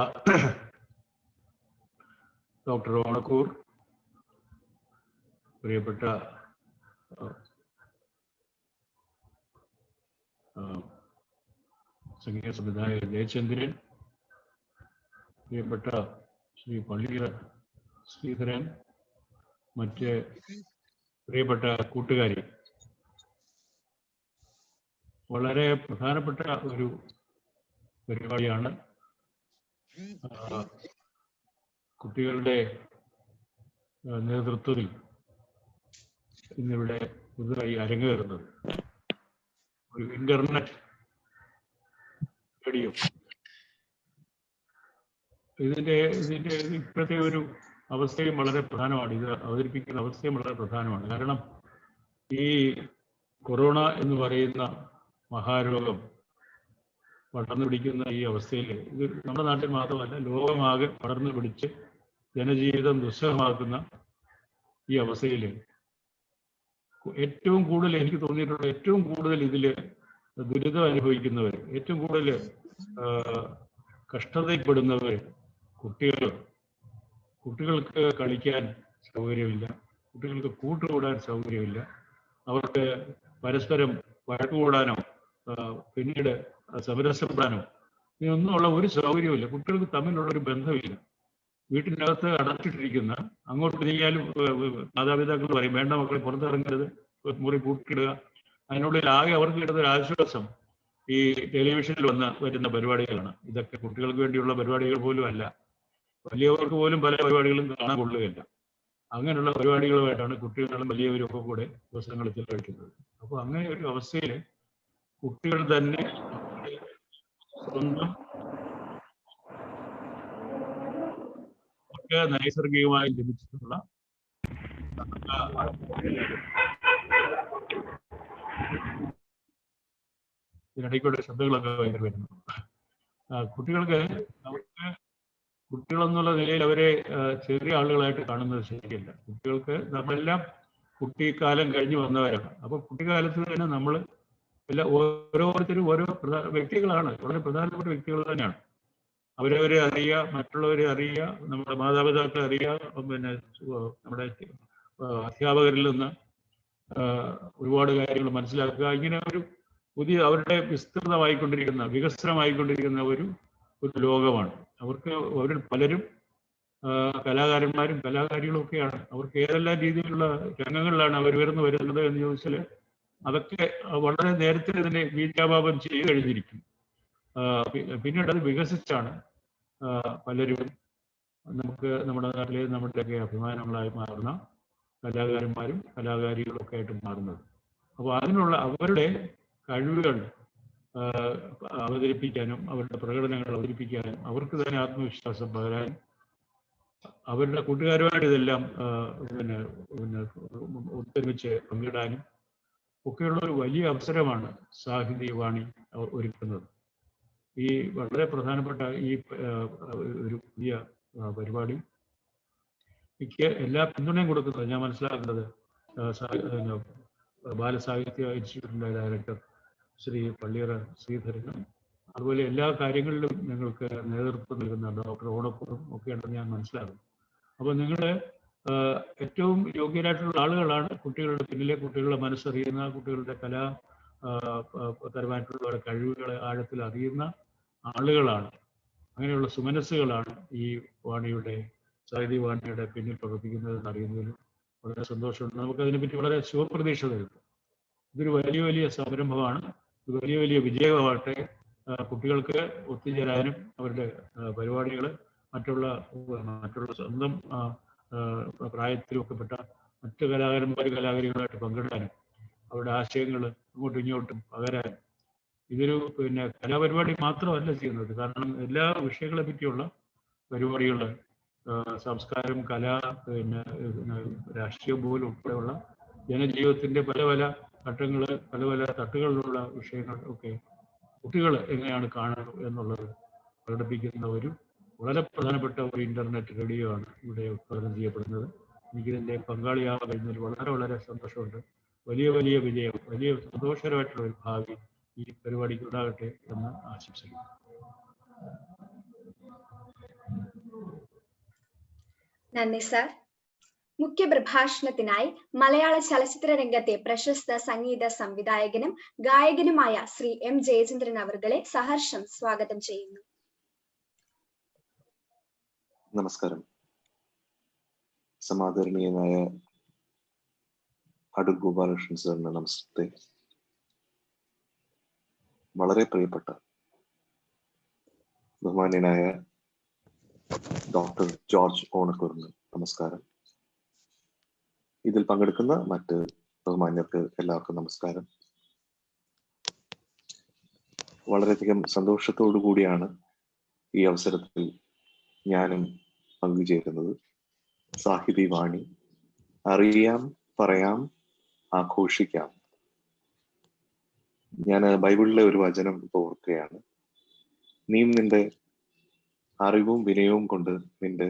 ഡോക്ടർ ഓണക്കൂർ, പ്രിയപ്പെട്ട സംഗീത സംവിധായകൻ ജയചന്ദ്രൻ, പ്രിയപ്പെട്ട ശ്രീ പള്ളിയറ ശ്രീധരൻ, മറ്റ് പ്രിയപ്പെട്ട കൂട്ടുകാരി, വളരെ പ്രധാനപ്പെട്ട ഒരു പരിപാടിയാണ് കുട്ടികളുടെ നേതൃത്വത്തിൽ ഇന്നിവിടെ പുതുതായി അരങ്ങേറുന്നത്. ഒരു ഇന്റർനെറ്റ് റേഡിയോ. ഇതിന്റെ ഇപ്പോഴത്തെ ഒരു അവസ്ഥയും വളരെ പ്രധാനമാണ്. ഇത് അവതരിപ്പിക്കുന്ന അവസ്ഥയും വളരെ പ്രധാനമാണ്. കാരണം ഈ കൊറോണ എന്ന് പറയുന്ന മഹാരോഗം പടർന്നു പിടിക്കുന്ന ഈ അവസ്ഥയിൽ, ഇത് നമ്മുടെ നാട്ടിൽ മാത്രമല്ല ലോകമാകെ പടർന്നു പിടിച്ച് ജനജീവിതം ദുസ്സഹമാക്കുന്ന ഈ അവസ്ഥയിൽ ഏറ്റവും കൂടുതൽ എനിക്ക് തോന്നിയിട്ടുള്ള ഏറ്റവും കൂടുതൽ ഇതിൽ ദുരിതം അനുഭവിക്കുന്നവർ, ഏറ്റവും കൂടുതൽ കഷ്ടതപ്പെടുന്നവർ കുട്ടികൾക്ക് കളിക്കാൻ സൗകര്യമില്ല, കുട്ടികൾക്ക് കൂട്ടുകൂടാൻ സൗകര്യമില്ല, അവർക്ക് പരസ്പരം വഴക്കുകൂടാനോ പിന്നീട് സമരസപ്പെടാനോ ഇതിനൊന്നുമുള്ള ഒരു സൗകര്യമില്ല. കുട്ടികൾക്ക് തമ്മിലുള്ള ഒരു ബന്ധമില്ല. വീട്ടിനകത്ത് അടച്ചിട്ടിരിക്കുന്ന, അങ്ങോട്ട് നീങ്ങിയാലും മാതാപിതാക്കൾ പറയും വേണ്ട മക്കളെ പുറത്തിറങ്ങരുത്, മുറി പൂട്ടിയിടുക. അതിനുള്ളിൽ ആകെ അവർക്ക് കിട്ടുന്ന ഒരു ആശ്വാസം ഈ ടെലിവിഷനിൽ വരുന്ന പരിപാടികളാണ്. ഇതൊക്കെ കുട്ടികൾക്ക് വേണ്ടിയുള്ള പരിപാടികൾ പോലും അല്ല. വലിയവർക്ക് പോലും പല പരിപാടികളും കാണാൻ കൊള്ളുകയില്ല. അങ്ങനെയുള്ള പരിപാടികളുമായിട്ടാണ് കുട്ടികളും വലിയവരും ഒക്കെ കൂടെ ദിവസങ്ങൾ ചെലവഴിക്കുന്നത്. അപ്പോൾ അങ്ങനെ ഒരു അവസ്ഥയിൽ കുട്ടികൾ തന്നെ സ്വന്തം ഒക്കെ നൈസർഗികമായി ലഭിച്ചിട്ടുള്ള ഇതിനിടയ്ക്കൂടെ ശബ്ദങ്ങളൊക്കെ ഭയങ്കര വരുന്നു. കുട്ടികൾക്ക് കുട്ടികളെന്നുള്ള നിലയിൽ അവരെ ചെറിയ ആളുകളായിട്ട് കാണുന്നത് ശരിയല്ല. കുട്ടികൾക്ക് നമ്മളെല്ലാം കുട്ടിക്കാലം കഴിഞ്ഞു വന്നവരാണ്. അപ്പൊ കുട്ടിക്കാലത്ത് തന്നെ നമ്മൾ ഓരോരുത്തരും ഓരോ വ്യക്തികളാണ്, വളരെ പ്രധാനപ്പെട്ട വ്യക്തികൾ തന്നെയാണ്. അവരവരെ അറിയുക, മറ്റുള്ളവരെ അറിയുക, നമ്മുടെ മാതാപിതാക്കളെ അറിയുക, പിന്നെ നമ്മുടെ അധ്യാപകരിൽ നിന്ന് ഒരുപാട് കാര്യങ്ങൾ മനസ്സിലാക്കുക. ഇങ്ങനെ ഒരു പുതിയ അവരുടെ വികസനമായിക്കൊണ്ടിരിക്കുന്ന ഒരു ലോകമാണ്. അവരിൽ പലരും കലാകാരന്മാരും കലാകാരികളും ഒക്കെയാണ്. അവർക്ക് ഏതെല്ലാം രീതിയിലുള്ള രംഗങ്ങളിലാണ് അവർ വരുന്നത് എന്ന് ചോദിച്ചാൽ അതൊക്കെ വളരെ നേരത്തെ തന്നെ ബീജാപാപം ചെയ്തു കഴിഞ്ഞിരിക്കും. പിന്നീട് അത് വികസിച്ചാണ് പലരും നമ്മുടെ നാട്ടിലെ നമ്മുടെയൊക്കെ അഭിമാനങ്ങളായി മാറുന്ന കലാകാരന്മാരും കലാകാരികളും ഒക്കെ ആയിട്ട് മാറുന്നത്. അപ്പോൾ അതിനുള്ള അവരുടെ കഴിവുകൾ അവതരിപ്പിക്കാനും അവരുടെ പ്രകടനങ്ങൾ അവതരിപ്പിക്കാനും അവർക്ക് തന്നെ ആത്മവിശ്വാസം പകരാനും അവരുടെ കൂട്ടുകാരുമായിട്ട് ഇതെല്ലാം പിന്നെ ഒത്തൊരുമിച്ച് പങ്കിടാനും ഒക്കെയുള്ള ഒരു വലിയ അവസരമാണ് സാഹിത്യവാണി ഒരുക്കുന്നത്. ഈ വളരെ പ്രധാനപ്പെട്ട ഈ ഒരു പുതിയ പരിപാടി എനിക്ക് എല്ലാ പിന്തുണയും കൊടുക്കുന്നത് ഞാൻ മനസ്സിലാക്കുന്നത് ബാലസാഹിത്യ ഇൻസ്റ്റിറ്റ്യൂട്ടിൻ്റെ ഡയറക്ടർ ശ്രീ പള്ളിയറ ശ്രീധരനും അതുപോലെ എല്ലാ കാര്യങ്ങളിലും ഞങ്ങൾക്ക് നേതൃത്വം നൽകുന്ന ഡോക്ടർ ഓണപ്പുറം ഒക്കെയാണെന്ന് ഞാൻ മനസ്സിലാക്കുന്നു. അപ്പോൾ നിങ്ങൾ ഏറ്റവും യോഗ്യരായിട്ടുള്ള ആളുകളാണ് കുട്ടികളുടെ പിന്നിലെ കുട്ടികളുടെ മനസ്സറിയുന്ന കുട്ടികളുടെ കലാപരമായിട്ടുള്ള കഴിവുകളെ ആഴത്തിൽ അറിയുന്ന ആളുകളാണ്. അങ്ങനെയുള്ള സുമനസ്സുകളാണ് ഈ വാണിയുടെ സാഹിത്യ വാണിയുടെ പിന്നിൽ പ്രവർത്തിക്കുന്നതെന്ന് അറിയുന്നതിലും വളരെ സന്തോഷമുണ്ട്. നമുക്കതിനെപ്പറ്റി വളരെ ശുഭപ്രതീക്ഷ തരുന്നു. ഇതൊരു വലിയ വലിയ സംരംഭമാണ്. ഇത് വലിയ വലിയ വിജയമാവട്ടെ. കുട്ടികൾക്ക് ഒത്തുചേരാനും അവരുടെ പരിപാടികൾ മറ്റുള്ള സ്വന്തം പ്രായത്തിലൊക്കെ പെട്ട മറ്റു കലാകാരികളുമായിട്ട് പങ്കിടാനും അവരുടെ ആശയങ്ങൾ അങ്ങോട്ടും ഇങ്ങോട്ടും പകരാനും ഇതൊരു കലാപരിപാടി മാത്രമല്ല ചെയ്യുന്നത്. കാരണം എല്ലാ വിഷയങ്ങളെ പറ്റിയുള്ള പരിപാടികൾ സംസ്കാരം, കല, രാഷ്ട്രീയം പോലും ഉൾപ്പെടെയുള്ള ജനജീവിതത്തിന്റെ പല പല ഘട്ടങ്ങൾ, പല പല തട്ടുകളിലുള്ള വിഷയങ്ങൾ ഒക്കെ കുട്ടികൾ എങ്ങനെയാണ് കാണുന്നത് എന്നുള്ളത് പ്രകടിപ്പിക്കുന്ന ഒരു വളരെ പ്രധാനപ്പെട്ട ഒരു ഇന്റർനെറ്റ് റേഡിയോ ആണ് ഇവിടെ ഉദ്ഘാടനം ചെയ്യപ്പെടുന്നത്. എനിക്കിതിൻ്റെ പങ്കാളിയാകാൻ കഴിഞ്ഞതിൽ വളരെ വളരെ സന്തോഷമുണ്ട്. വലിയ വലിയ വിജയം, വലിയ സന്തോഷകരമായിട്ടുള്ള ഒരു ഭാവി ഈ പരിപാടിക്ക് ഉണ്ടാകട്ടെ എന്ന് ആശംസിക്കുന്നു. നന്ദി സർ. മുഖ്യ പ്രഭാഷണത്തിനായി മലയാള ചലച്ചിത്ര രംഗത്തെ പ്രശസ്ത സംഗീത സംവിധായകനും ഗായകനുമായ ശ്രീ എം ജയചന്ദ്രൻ അവർകളെ സഹർഷം സ്വാഗതം ചെയ്യുന്നു. നമസ്കാരം. സമാദരണീയനായ അടൂർ ഗോപാലകൃഷ്ണൻ സാറിന് നമസ്തേ. വളരെ പ്രിയപ്പെട്ട ബഹുമാന്യനായ ഡോക്ടർ ജോർജ് ഓണക്കൂറിന് നമസ്കാരം. ഇതിൽ പങ്കെടുക്കുന്ന മറ്റ് ബഹുമാന്യർക്ക് എല്ലാവർക്കും നമസ്കാരം. വളരെയധികം സന്തോഷത്തോടു കൂടിയാണ് ഈ അവസരത്തിൽ ഞാനും പങ്കുചേരുന്നത്. സാഹിതി വാണി, അറിയാം, പറയാം, ആഘോഷിക്കാം. ഞാൻ ബൈബിളിലെ ഒരു വചനം ഇപ്പോൾ ഓർക്കുകയാണ്. നീയും നിന്റെ അറിവും വിനയവും കൊണ്ട് നിന്റെ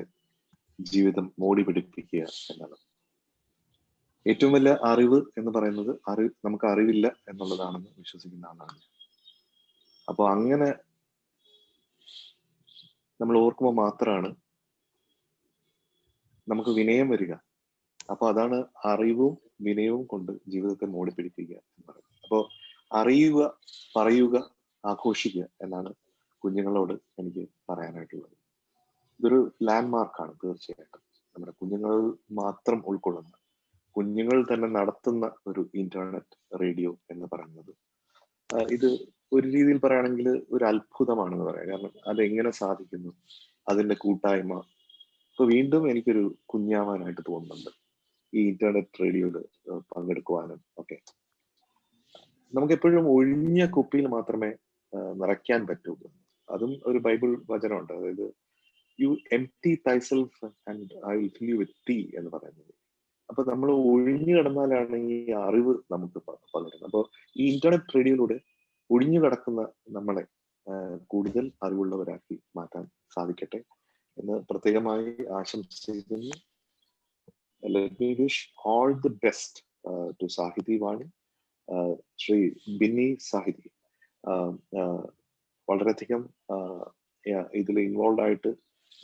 ജീവിതം മോടി പിടിപ്പിക്കുക എന്നാണ്. ഏറ്റവും വലിയ അറിവ് എന്ന് പറയുന്നത് നമുക്ക് അറിവില്ല എന്നുള്ളതാണെന്ന് വിശ്വസിക്കുന്ന ആളാണ്. അപ്പോൾ അങ്ങനെ നമ്മൾ ഓർക്കുമ്പോൾ മാത്രമാണ് നമുക്ക് വിനയം വരിക. അപ്പൊ അതാണ് അറിവും വിനയവും കൊണ്ട് ജീവിതത്തെ മോടി പിടിപ്പിക്കുക എന്ന് പറയുന്നത്. അപ്പോൾ അറിയുക, പറയുക, ആഘോഷിക്കുക എന്നാണ് കുഞ്ഞുങ്ങളോട് എനിക്ക് പറയാനായിട്ടുള്ളത്. ഇതൊരു ലാൻഡ് മാർക്കാണ് തീർച്ചയായിട്ടും. നമ്മുടെ കുഞ്ഞുങ്ങൾ മാത്രം ഉൾക്കൊള്ളുന്ന, കുഞ്ഞുങ്ങൾ തന്നെ നടത്തുന്ന ഒരു ഇന്റർനെറ്റ് റേഡിയോ എന്ന് പറയുന്നത് ഇത് ഒരു രീതിയിൽ പറയുകയാണെങ്കിൽ ഒരു അത്ഭുതമാണെന്ന് പറയാം. കാരണം അതെങ്ങനെ സാധിക്കുന്നു, അതിന്റെ കൂട്ടായ്മ. ഇപ്പൊ വീണ്ടും എനിക്കൊരു കുഞ്ഞാവാനായിട്ട് തോന്നുന്നുണ്ട് ഈ ഇന്റർനെറ്റ് റേഡിയോയിൽ പങ്കെടുക്കുവാനും ഒക്കെ. നമുക്കെപ്പോഴും ഒഴിഞ്ഞ കുപ്പിയിൽ മാത്രമേ നിറയ്ക്കാൻ പറ്റൂ. അതും ഒരു ബൈബിൾ വചനമുണ്ട്, അതായത് you empty thyself and I will fill you with thee എന്ന് പറയുന്നത്. അപ്പൊ നമ്മൾ ഒഴിഞ്ഞു കിടന്നാലാണ് ഈ അറിവ് നമുക്ക് പകരുന്നത്. അപ്പോൾ ഈ ഇന്റർനെറ്റ് റേഡിയോയിലൂടെ ഒഴിഞ്ഞു കിടക്കുന്ന നമ്മളെ കൂടുതൽ അറിവുള്ളവരാക്കി മാറ്റാൻ സാധിക്കട്ടെ എന്ന് പ്രത്യേകമായി ആശംസിക്കുന്നു. Let me wish all the best to Sahiti Vani, Shri Binny Sahithi. വളരെയധികം ഇതിൽ ഇൻവോൾവ് ആയിട്ട്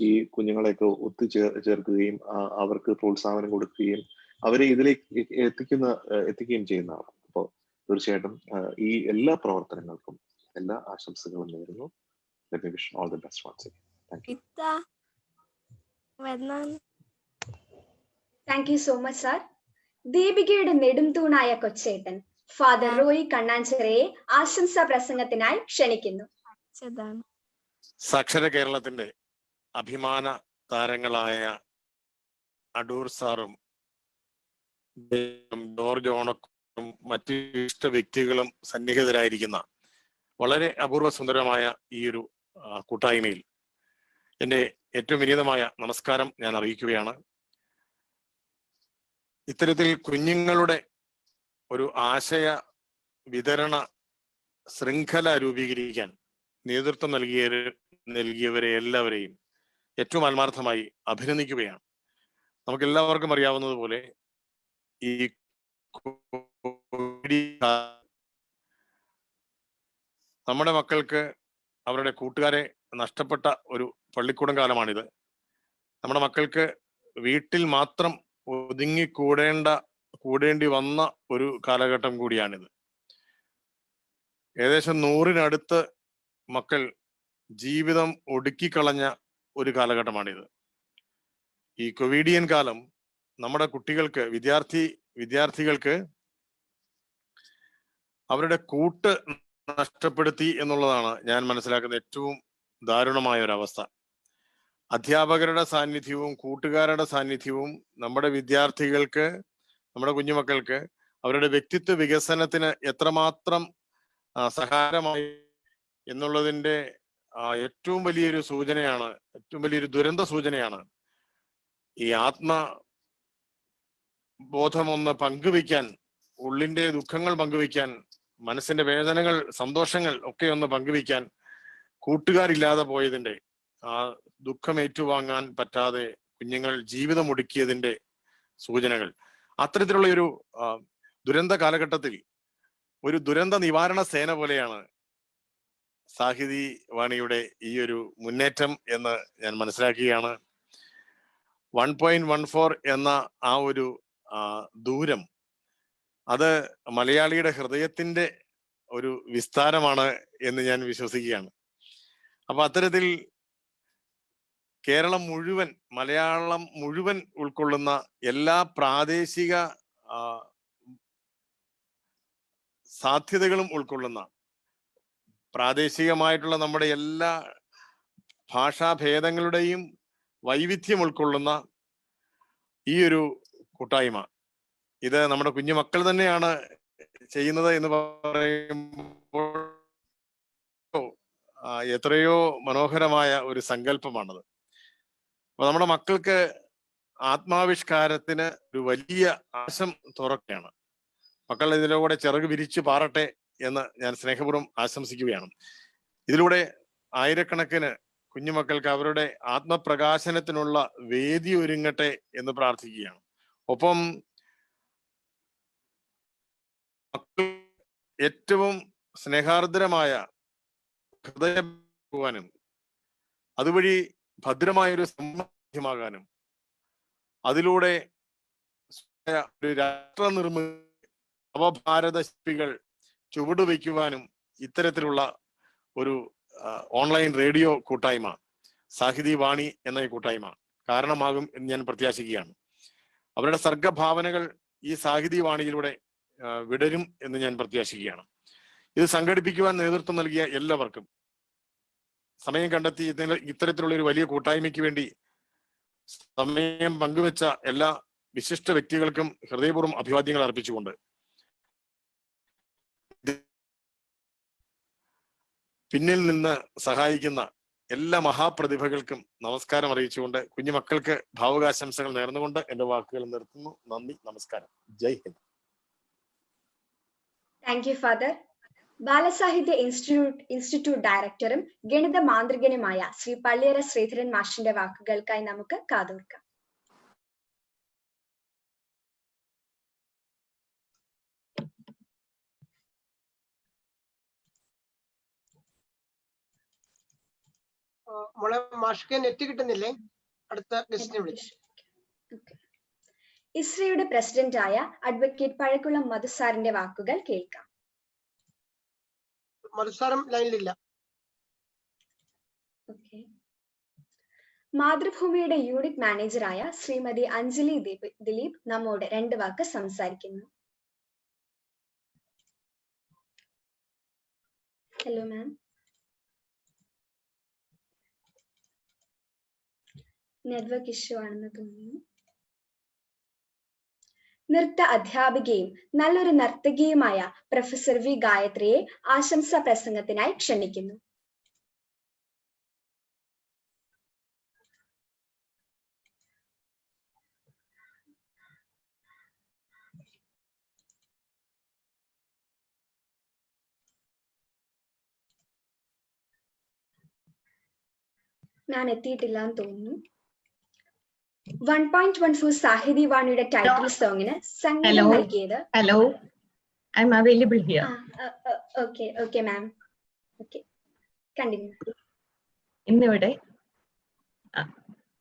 ഈ കുഞ്ഞുങ്ങളെയൊക്കെ ഒത്തുചേർക്കുകയും അവർക്ക് പ്രോത്സാഹനം കൊടുക്കുകയും അവരെ ഇതിലേക്ക് എത്തിക്കുകയും ചെയ്യുന്ന ആളാണ്. അപ്പോൾ തീർച്ചയായിട്ടും ഈ എല്ലാ പ്രവർത്തനങ്ങൾക്കും എല്ലാ ആശംസകളും നേരുന്നു. Let me wish all the best once again. Thank you. Thank you so much sir. ദീപികയുടെ നെടുംതൂണായ കൊച്ചേട്ടൻ ഫാദർ റോയി കണ്ണാഞ്ചിറയെ ആശംസാ പ്രസംഗത്തിനായി ക്ഷണിക്കുന്നു. സാക്ഷര കേരളത്തിന്റെ അഭിമാന താരങ്ങളായ അടൂർ സാറും ജോർജ് ഓണക്കും മറ്റു ഇഷ്ട വ്യക്തികളും സന്നിഹിതരായിരിക്കുന്ന വളരെ അപൂർവ സുന്ദരമായ ഈ ഒരു കൂട്ടായ്മയിൽ എൻ്റെ ഏറ്റവും വിനീതമായ നമസ്കാരം ഞാൻ അറിയിക്കുകയാണ്. ഇത്തരത്തിൽ കുഞ്ഞുങ്ങളുടെ ഒരു ആശയ വിതരണ ശൃംഖല രൂപീകരിക്കാൻ നേതൃത്വം നൽകിയവരെ എല്ലാവരെയും ഏറ്റവും ആത്മാർത്ഥമായി അഭിനന്ദിക്കുകയാണ്. നമുക്ക് എല്ലാവർക്കും അറിയാവുന്നതുപോലെ ഈ നമ്മുടെ മക്കൾക്ക് അവരുടെ കൂട്ടുകാരെ നഷ്ടപ്പെട്ട ഒരു പള്ളിക്കൂടം കാലമാണിത്. നമ്മുടെ മക്കൾക്ക് വീട്ടിൽ മാത്രം കൂടേണ്ടി വന്ന ഒരു കാലഘട്ടം കൂടിയാണിത്. ഏകദേശം 100-നടുത്ത് മക്കൾ ജീവിതം ഒടുക്കിക്കളഞ്ഞ ഒരു കാലഘട്ടമാണിത്. ഈ കോവിഡിയൻ കാലം നമ്മുടെ കുട്ടികൾക്ക് വിദ്യാർത്ഥികൾക്ക് അവരുടെ കൂട്ട് നഷ്ടപ്പെടുത്തി എന്നുള്ളതാണ് ഞാൻ മനസ്സിലാക്കുന്ന ഏറ്റവും ദാരുണമായ ഒരു അവസ്ഥ. അധ്യാപകരുടെ സാന്നിധ്യവും കൂട്ടുകാരുടെ സാന്നിധ്യവും നമ്മുടെ വിദ്യാർത്ഥികൾക്ക്, നമ്മുടെ കുഞ്ഞുമക്കൾക്ക് അവരുടെ വ്യക്തിത്വ വികസനത്തിന് എത്രമാത്രം സഹായമായി എന്നുള്ളതിൻ്റെ ഏറ്റവും വലിയൊരു സൂചനയാണ്, ഏറ്റവും വലിയൊരു ദുരന്ത സൂചനയാണ് ഈ ആത്മബോധമൊന്ന് പങ്കുവയ്ക്കാൻ, ഉള്ളിന്റെ ദുഃഖങ്ങൾ പങ്കുവയ്ക്കാൻ, മനസ്സിന്റെ വേദനകൾ, സന്തോഷങ്ങൾ ഒക്കെ ഒന്ന് പങ്കുവയ്ക്കാൻ കൂട്ടുകാരില്ലാതെ പോയതിന്റെ, ആ ദുഃഖം ഏറ്റുവാങ്ങാൻ പറ്റാതെ കുഞ്ഞുങ്ങൾ ജീവിതം ഒടുക്കിയതിന്റെ സൂചനകൾ. അത്തരത്തിലുള്ള ഒരു ദുരന്ത കാലഘട്ടത്തിൽ ഒരു ദുരന്ത നിവാരണ സേന പോലെയാണ് സാഹിതി വാണിയുടെ ഈ ഒരു മുന്നേറ്റം എന്ന് ഞാൻ മനസ്സിലാക്കുകയാണ്. 1.14 എന്ന ആ ഒരു ദൂരം, അത് മലയാളിയുടെ ഹൃദയത്തിന്റെ ഒരു വിസ്താരമാണ് എന്ന് ഞാൻ വിശ്വസിക്കുകയാണ്. അപ്പൊ അത്തരത്തിൽ കേരളം മുഴുവൻ, മലയാളം മുഴുവൻ ഉൾക്കൊള്ളുന്ന എല്ലാ പ്രാദേശിക സാധ്യതകളും ഉൾക്കൊള്ളുന്ന, പ്രാദേശികമായിട്ടുള്ള നമ്മുടെ എല്ലാ ഭാഷാഭേദങ്ങളുടെയും വൈവിധ്യം ഉൾക്കൊള്ളുന്ന ഈ ഒരു കൂട്ടായ്മ, ഇത് നമ്മുടെ കുഞ്ഞുമക്കൾ തന്നെയാണ് ചെയ്യുന്നത് എന്ന് പറയുമ്പോൾ എത്രയോ മനോഹരമായ ഒരു സങ്കല്പമാണത്. അപ്പൊ നമ്മുടെ മക്കൾക്ക് ആത്മാവിഷ്കാരത്തിന് ഒരു വലിയ ആശം തുറക്കുകയാണ്. മക്കൾ ഇതിലൂടെ ചിറക് വിരിച്ചു പാറട്ടെ എന്ന് ഞാൻ സ്നേഹപൂർവ്വം ആശംസിക്കുകയാണ്. ഇതിലൂടെ ആയിരക്കണക്കിന് കുഞ്ഞുമക്കൾക്ക് അവരുടെ ആത്മപ്രകാശനത്തിനുള്ള വേദി ഒരുങ്ങട്ടെ എന്ന് പ്രാർത്ഥിക്കുകയാണ്. ഒപ്പം മക്കൾ ഏറ്റവും സ്നേഹാർദ്രമായ ഹൃദയമാകാനും അതുവഴി ഭദ്രമായൊരു സമാധാനമാകാനും അതിലൂടെ ഒരു രാഷ്ട്ര നിർമ്മിതി നവഭാരത ശില്പികൾ ചുവടുവയ്ക്കുവാനും ഇത്തരത്തിലുള്ള ഒരു ഓൺലൈൻ റേഡിയോ കൂട്ടായ്മ, സാഹിതി വാണി എന്ന കൂട്ടായ്മ കാരണമാകും എന്ന് ഞാൻ പ്രത്യാശിക്കുകയാണ്. അവരുടെ സർഗഭാവനകൾ ഈ സാഹിതി വാണിയിലൂടെ വിടരും എന്ന് ഞാൻ പ്രത്യാശിക്കുകയാണ്. ഇത് സംഘടിപ്പിക്കുവാൻ നേതൃത്വം നൽകിയ എല്ലാവർക്കും, സമയം കണ്ടെത്തി ഇത്തരത്തിലുള്ള ഒരു വലിയ കൂട്ടായ്മയ്ക്ക് വേണ്ടി സമയം പങ്കുവെച്ച എല്ലാ വിശിഷ്ട വ്യക്തികൾക്കും ഹൃദയപൂർവ്വം അഭിവാദ്യങ്ങൾ അർപ്പിച്ചുകൊണ്ട് പിന്നിൽ നിന്ന് സഹായിക്കുന്ന എല്ലാ മഹാപ്രതിഭകൾക്കും നമസ്കാരം അറിയിച്ചുകൊണ്ട് കുഞ്ഞുമക്കൾക്ക് ഭാവുകാശംസകൾ നേർന്നുകൊണ്ട് എന്റെ വാക്കുകൾ നിർത്തുന്നു. നന്ദി, നമസ്കാരം. Jai Hind. Thank you father. ബാലസാഹിത്യ ഇൻസ്റ്റിറ്റ്യൂട്ട് ഡയറക്ടറും ഗണിത മാന്ത്രികനുമായ ശ്രീ പള്ളിയറ ശ്രീധരൻ മാഷിന്റെ വാക്കുകൾക്കായി നമുക്ക് കാതോർക്കാം. മാഷ്ക്ക് നെറ്റ് കിട്ടുന്നില്ലേ? അടുത്ത ഗസ്റ്റിനെ വിളിച്ചു. ഇസ്രയുടെ പ്രസിഡന്റായ അഡ്വക്കേറ്റ് പഴക്കുളം മധുസാറിന്റെ വാക്കുകൾ കേൾക്കാം. മധുസാറും ലൈനിലില്ല. മാതൃഭൂമിയുടെ യൂണിറ്റ് മാനേജറായ ശ്രീമതി അഞ്ജലി ദിലീപ് നമ്മോട് 2 വാക്ക് സംസാരിക്കുന്നു. Hello ma'am. നെറ്റ്വർക്ക് ഇഷ്യൂ ആണെന്ന് തോന്നുന്നു. നൃത്ത അധ്യാപികയും നല്ലൊരു നർത്തകിയുമായ പ്രൊഫസർ വി ഗായത്രിയെ ആശംസാ പ്രസംഗത്തിനായി ക്ഷണിക്കുന്നു. ഞാൻ എത്തിയിട്ടില്ല എന്ന് തോന്നുന്നു. 1.14 സാഹിതി വാണിയുടെ ടൈറ്റിൽ സോങ്ങിന് സംഗീതം നൽകിയത്. Hello, I M available here. Okay ma'am. Okay, continue. ഇന്നിവിടെ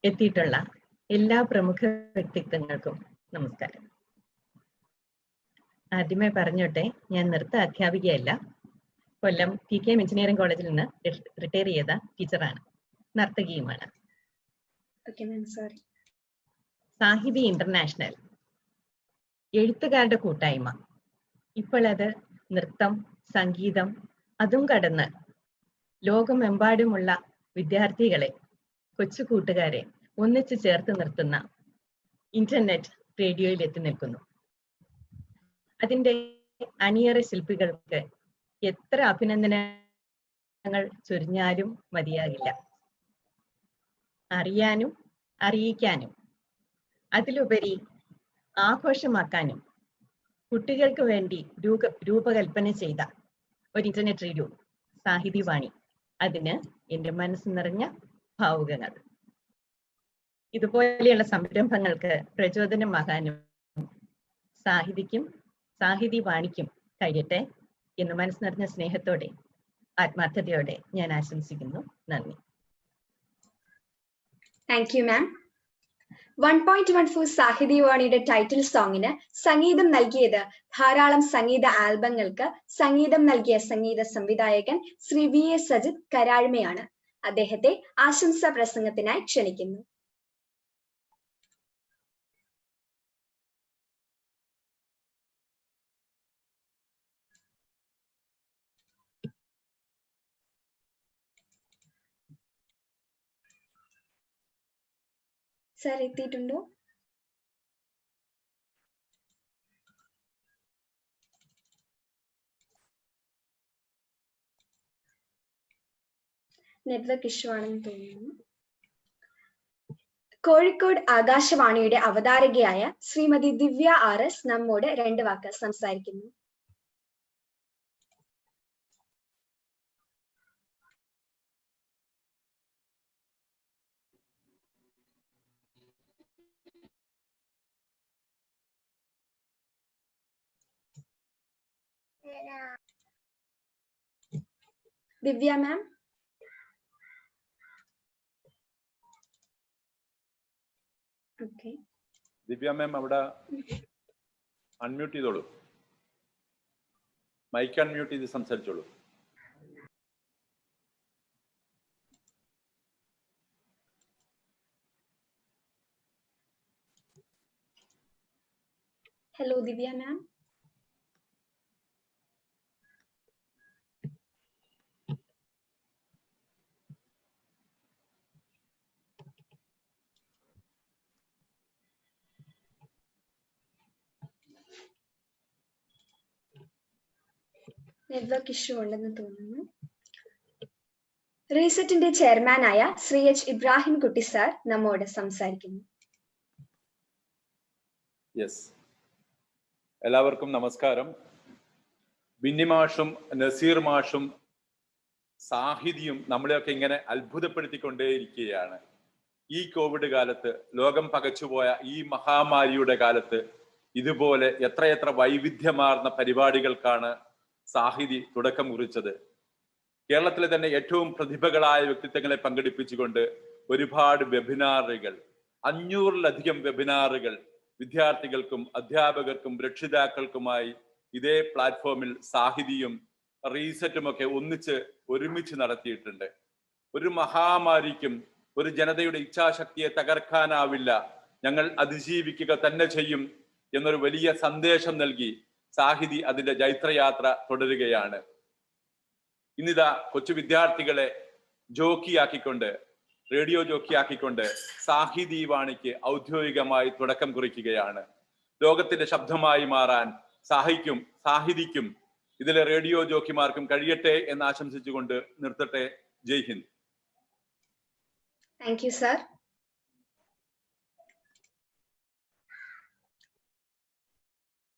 എത്തിയിട്ടുള്ള എല്ലാ പ്രമുഖ വ്യക്തിത്വങ്ങൾക്കും നമസ്കാരം. ആദ്യമേ പറഞ്ഞോട്ടെ, ഞാൻ നൃത്ത അധ്യാപികയല്ല. കൊല്ലം TKM എഞ്ചിനീയറിംഗ് കോളേജിൽ നിന്ന് റിട്ടയർ ചെയ്ത ടീച്ചറാണ്, നർത്തകിയുമാണ്. സാഹിതി ഇന്റർനാഷണൽ എഴുത്തുകാരുടെ കൂട്ടായ്മ. ഇപ്പോൾ അത് നൃത്തം, സംഗീതം, അതും കടന്ന് ലോകമെമ്പാടുമുള്ള വിദ്യാർത്ഥികളെ, കൊച്ചു കൂട്ടുകാരെ ഒന്നിച്ചു ചേർത്ത് നിർത്തുന്ന ഇന്റർനെറ്റ് റേഡിയോയിൽ എത്തി നിൽക്കുന്നു. അതിൻ്റെ അണിയറ ശില്പികൾക്ക് എത്ര അഭിനന്ദനങ്ങൾ ചൊരിഞ്ഞാലും മതിയാകില്ല. അറിയാനും അറിയിക്കാനും അതിലുപരി ആഘോഷമാക്കാനും കുട്ടികൾക്ക് വേണ്ടി രൂപകൽപ്പന ചെയ്ത ഒരു ഇന്റർനെറ്റ് റേഡിയോ സാഹിതി വാണി, അതിന് എൻ്റെ മനസ്സ് നിറഞ്ഞ ഭാവുകങ്ങൾ. ഇതുപോലെയുള്ള സംരംഭങ്ങൾക്ക് പ്രചോദനമാകാനും സാഹിതിക്കും സാഹിതി വാണിക്കും കഴിയട്ടെ എന്ന് മനസ്സ് നിറഞ്ഞ സ്നേഹത്തോടെ, ആത്മാർത്ഥതയോടെ ഞാൻ ആശംസിക്കുന്നു. നന്ദി. Thank you ma'am. 1.14 Sahithi വാണിയുടെ title സോങ്ങിന് സംഗീതം നൽകിയത് ധാരാളം സംഗീത ആൽബങ്ങൾക്ക് സംഗീതം നൽകിയ സംഗീത സംവിധായകൻ ശ്രീ VA സജിത് കരാഴ്മയാണ്. അദ്ദേഹത്തെ ആശംസാ പ്രസംഗത്തിനായി ക്ഷണിക്കുന്നു. സർ എത്തിയിട്ടുണ്ടോ? നെറ്റ്വർക്ക് ഇഷ്യൂ ആണെന്ന് തോന്നുന്നു. കോഴിക്കോട് ആകാശവാണിയുടെ അവതാരകയായ ശ്രീമതി ദിവ്യ RS നമ്മോട് 2 വാക്ക് സംസാരിക്കുന്നു. ദിവ്യ മാം. ഓക്കെ, ദിവ്യ മാം അവിടെ അൺമ്യൂട്ട് ചെയ്തോളൂ, മൈക്ക് അൺമ്യൂട്ട് ചെയ്ത് സംസാരിച്ചോളൂ. ഹലോ ദിവ്യ മാം. നെറ്റ്വർക്ക് ഇഷ്യൂ ഉണ്ടെന്ന് തോന്നുന്നു. റീസെറ്റിന്റെ ചെയർമാനായ ശ്രീ H ഇബ്രാഹിം കുട്ടി സാർ നമ്മോട് സംസാരിക്കുന്നു. യെസ്, എല്ലാവർക്കും നമസ്കാരം. ബിന്നി മാഷും നസീർ മാഷും സാഹിതിയും നമ്മളെയൊക്കെ ഇങ്ങനെ അത്ഭുതപ്പെടുത്തിക്കൊണ്ടേയിരിക്കുകയാണ്. ഈ കോവിഡ് കാലത്ത്, ലോകം പകച്ചുപോയ ഈ മഹാമാരിയുടെ കാലത്ത് ഇതുപോലെ എത്രയെത്ര വൈവിധ്യമാർന്ന പരിപാടികൾക്കാണ് സാഹിതി തുടക്കം കുറിച്ചത്. കേരളത്തിലെ തന്നെ ഏറ്റവും പ്രതിഭകളായ വ്യക്തിത്വങ്ങളെ പങ്കെടുപ്പിച്ചുകൊണ്ട് ഒരുപാട് വെബിനാറുകൾ, 500-ലധികം വെബിനാറുകൾ വിദ്യാർത്ഥികൾക്കും അധ്യാപകർക്കും രക്ഷിതാക്കൾക്കുമായി ഇതേ പ്ലാറ്റ്ഫോമിൽ സാഹിതിയും റീസെറ്റും ഒക്കെ ഒരുമിച്ച് നടത്തിയിട്ടുണ്ട്. ഒരു മഹാമാരിക്കും ഒരു ജനതയുടെ ഇച്ഛാശക്തിയെ തകർക്കാനാവില്ല, ഞങ്ങൾ അതിജീവിക്കുക തന്നെ ചെയ്യും എന്നൊരു വലിയ സന്ദേശം നൽകി സാഹിതി അതിന്റെ ജൈത്രയാത്ര തുടരുകയാണ്. ഇന്നിതാ കൊച്ചു വിദ്യാർത്ഥികളെ ജോക്കിയാക്കിക്കൊണ്ട്, റേഡിയോ ജോക്കിയാക്കിക്കൊണ്ട് സാഹിതി വാണിക്ക് ഔദ്യോഗികമായി തുടക്കം കുറിക്കുകയാണ്. ലോകത്തിന്റെ ശബ്ദമായി മാറാൻ സാഹിതിക്കും ഇതിലെ റേഡിയോ ജോക്കിമാർക്കും കഴിയട്ടെ എന്ന് ആശംസിച്ചുകൊണ്ട് നിർത്തട്ടെ. Jai Hind. Thank you sir.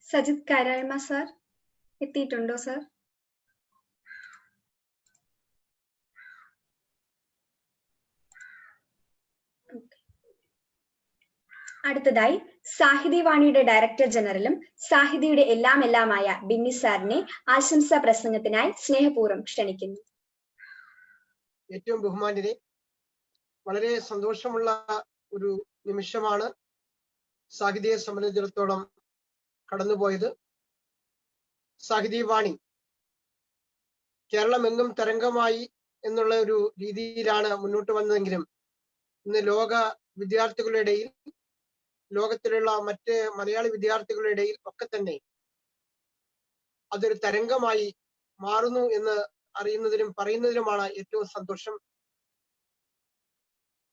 Sajith Karayma sir എത്തിയിട്ടുണ്ടോ സർ? അടുത്തതായി സാഹിതി വാണിയുടെ ഡയറക്ടർ ജനറലും സാഹിതിയുടെ എല്ലാമായ ബിന്നി സാറിനെ ആശംസാ പ്രസംഗത്തിനായി സ്നേഹപൂർവ്വം ക്ഷണിക്കുന്നു. ഏറ്റവും ബഹുമാന്യരെ, വളരെ സന്തോഷമുള്ള ഒരു നിമിഷമാണ് സാഹിതിയെ സംബന്ധിച്ചിടത്തോളം കടന്നുപോയത്. സാഹിതി വാണി കേരളമെങ്ങും തരംഗമായി എന്നുള്ള ഒരു രീതിയിലാണ് മുന്നോട്ട് വന്നതെങ്കിലും ഇന്ന് ലോക വിദ്യാർത്ഥികളുടെ ഇടയിൽ, ലോകത്തിലുള്ള മറ്റ് മലയാളി വിദ്യാർത്ഥികളുടെ ഇടയിൽ ഒക്കെ തന്നെ അതൊരു തരംഗമായി മാറുന്നു എന്ന് അറിയുന്നതിലും പറയുന്നതിലുമാണ് ഏറ്റവും സന്തോഷം.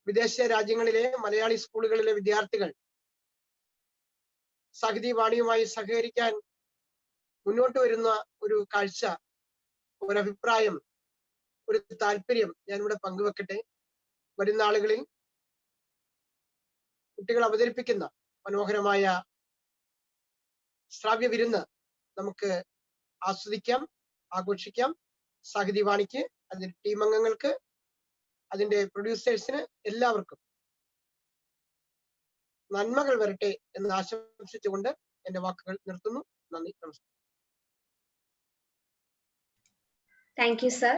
വിദേശ രാജ്യങ്ങളിലെ മലയാളി സ്കൂളുകളിലെ വിദ്യാർത്ഥികൾ സാഹിതി വാണിയുമായി സഹകരിക്കാൻ മുന്നോട്ട് വരുന്ന ഒരു കാഴ്ച, ഒരഭിപ്രായം, ഒരു താല്പര്യം ഞാനിവിടെ പങ്കുവെക്കട്ടെ. വരുന്ന ആളുകളിൽ കുട്ടികൾ അവതരിപ്പിക്കുന്ന മനോഹരമായ ശ്രാവ്യ വിരുന്ന് നമുക്ക് ആസ്വദിക്കാം, ആഘോഷിക്കാം. സാഹിതി വാണിക്ക്, അതിന്റെ ടീം അംഗങ്ങൾക്ക്, അതിന്റെ പ്രൊഡ്യൂസേഴ്സിന് എല്ലാവർക്കും നന്മകൾ വരട്ടെ എന്ന് ആശംസിച്ചുകൊണ്ട് എന്റെ വാക്കുകൾ നിർത്തുന്നു. നന്ദി, നമസ്കാരം. Thank you sir.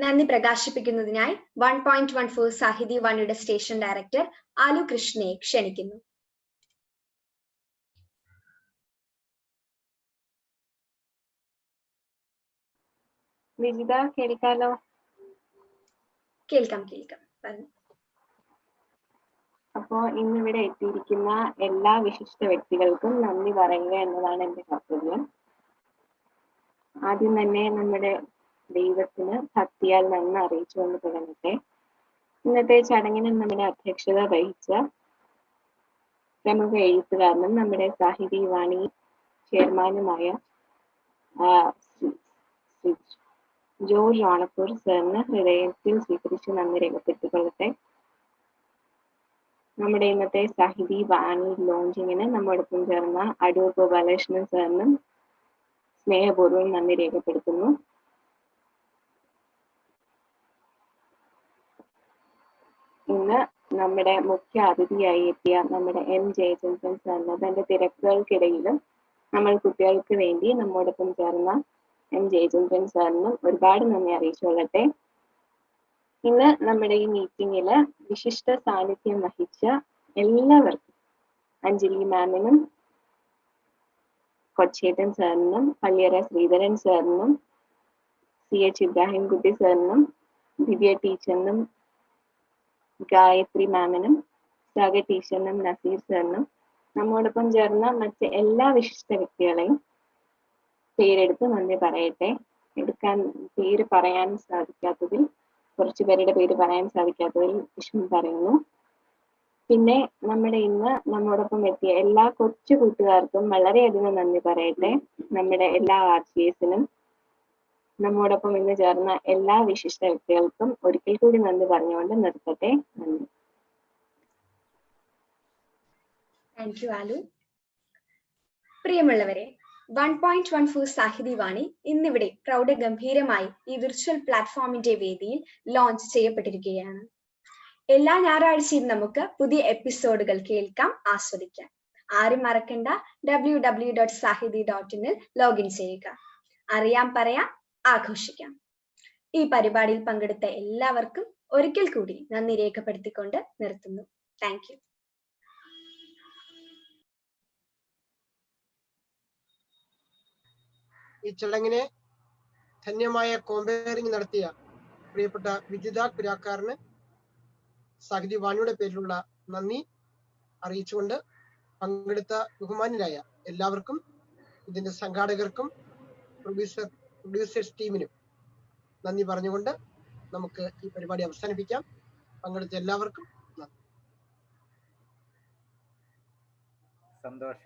നന്ദി പ്രകാശിപ്പിക്കുന്നതിനായി 1.14 സാഹിതി വാണിയുടെ സ്റ്റേഷൻ ഡയറക്ടർ ആലു കൃഷ്ണയെ ക്ഷണിക്കുന്നു. വിജിത, കേൾക്കാലോ? കേൾക്കാം. പറഞ്ഞു. അപ്പോ ഇന്നിവിടെ എത്തിയിരിക്കുന്ന എല്ലാ വിശിഷ്ട വ്യക്തികൾക്കും നന്ദി പറയുക എന്നതാണ് എന്റെ കർത്തവ്യം. ആദ്യം തന്നെ നമ്മുടെ ദൈവത്തിന് ഭക്തിയാൽ നന്ദി അറിയിച്ചുകൊണ്ട് തുടങ്ങട്ടെ. ഇന്നത്തെ ചടങ്ങിന് നമ്മുടെ അധ്യക്ഷത വഹിച്ച പ്രമുഖ എഴുത്തുകാരനും നമ്മുടെ സാഹിതി വാണി ചെയർമാനുമായ ജോർജ് ഓണക്കൂർ സാറിന് ഹൃദയത്തിൽ സ്വീകരിച്ച് നന്ദി രേഖപ്പെടുത്തിക്കൊള്ളട്ടെ. നമ്മുടെ ഇന്നത്തെ സാഹിതി വാണി ലോഞ്ചിങ്ങിന് നമ്മോടൊപ്പം ചേർന്ന അടൂർ ഗോപാലകൃഷ്ണൻ സാറിനും സ്നേഹപൂർവ്വം നന്ദി രേഖപ്പെടുത്തുന്നു. ഇന്ന് നമ്മുടെ മുഖ്യ അതിഥിയായി എത്തിയ നമ്മുടെ എം ജയചന്ദ്രൻ സാറിന് തന്റെ തിരക്കുകൾക്കിടയിലും നമ്മൾ കുട്ടികൾക്ക് വേണ്ടി നമ്മോടൊപ്പം ചേർന്ന എം ജയചന്ദ്രൻ സാറിനും ഒരുപാട് നന്ദി അറിയിച്ചുകൊള്ളട്ടെ. ഇന്ന് നമ്മുടെ ഈ മീറ്റിംഗില് വിശിഷ്ട സാന്നിധ്യം വഹിച്ച എല്ലാവർക്കും, അഞ്ജലി മാമിനും കൊച്ചേട്ടൻ സാറിനും പള്ളിയറ ശ്രീധരൻ സാറിനും CH ഇബ്രാഹിം കുട്ടി സാറിനും ദിവ്യ ടീച്ചറിനും ഗായത്രി മാമിനും സാഗ ടീച്ചറിനും നസീർ സാറിനും നമ്മോടൊപ്പം ചേർന്ന മറ്റ് എല്ലാ വിശിഷ്ട വ്യക്തികളെയും പേരെടുത്ത് നന്ദി പറയട്ടെ. പേര് പറയാൻ സാധിക്കാത്തതിൽ, കുറച്ചു പേരുടെ പേര് പറയാൻ സാധിക്കാത്തതിൽ വിഷമം പറയുന്നു. പിന്നെ നമ്മുടെ ഇന്ന് നമ്മോടൊപ്പം എത്തിയ എല്ലാ കൊച്ചു കൂട്ടുകാർക്കും വളരെയധികം നന്ദി പറയട്ടെ. നമ്മുടെ എല്ലാ RCSനും നമ്മോടൊപ്പം ഇന്ന് ചേർന്ന എല്ലാ വിശിഷ്ട വ്യക്തികൾക്കും ഒരിക്കൽ കൂടി നന്ദി പറഞ്ഞുകൊണ്ട് നിർത്തട്ടെ. നന്ദി. Thank you aloo. പ്രിയമുള്ളവരെ, 1.14 സാഹിതി വാണി ഇന്നിവിടെ പ്രൗഢഗംഭീരമായി ഈ വിർച്വൽ പ്ലാറ്റ്ഫോമിന്റെ വേദിയിൽ ലോഞ്ച് ചെയ്യപ്പെട്ടിരിക്കുകയാണ്. എല്ലാ ഞായറാഴ്ചയും നമുക്ക് പുതിയ എപ്പിസോഡുകൾ കേൾക്കാം, ആസ്വദിക്കാം. ആരും മറക്കണ്ട, www.sahidi.in ലോഗിൻ ചെയ്യുക. അറിയാം, പറയാം, ആഘോഷിക്കാം. ഈ പരിപാടിയിൽ പങ്കെടുത്ത എല്ലാവർക്കും ഒരിക്കൽ കൂടി നന്ദി രേഖപ്പെടുത്തിക്കൊണ്ട് നിർത്തുന്നു. Thank you. ഈ ചടങ്ങിനെ ധന്യമായ കോമ്പയറിംഗ് നടത്തിയ പ്രിയപ്പെട്ട വിജിത കുരാക്കാരന് സാഹിതി വാണിയുടെ പേരിലുള്ള നന്ദി അറിയിച്ചുകൊണ്ട് പങ്കെടുത്ത ബഹുമാന്യരായ എല്ലാവർക്കും, ഇതിന്റെ സംഘാടകർക്കും പ്രൊഡ്യൂസേഴ്സ് ടീമിനും നന്ദി പറഞ്ഞുകൊണ്ട് നമുക്ക് ഈ പരിപാടി അവസാനിപ്പിക്കാം. പങ്കെടുത്ത എല്ലാവർക്കും നന്ദി. സന്തോഷം.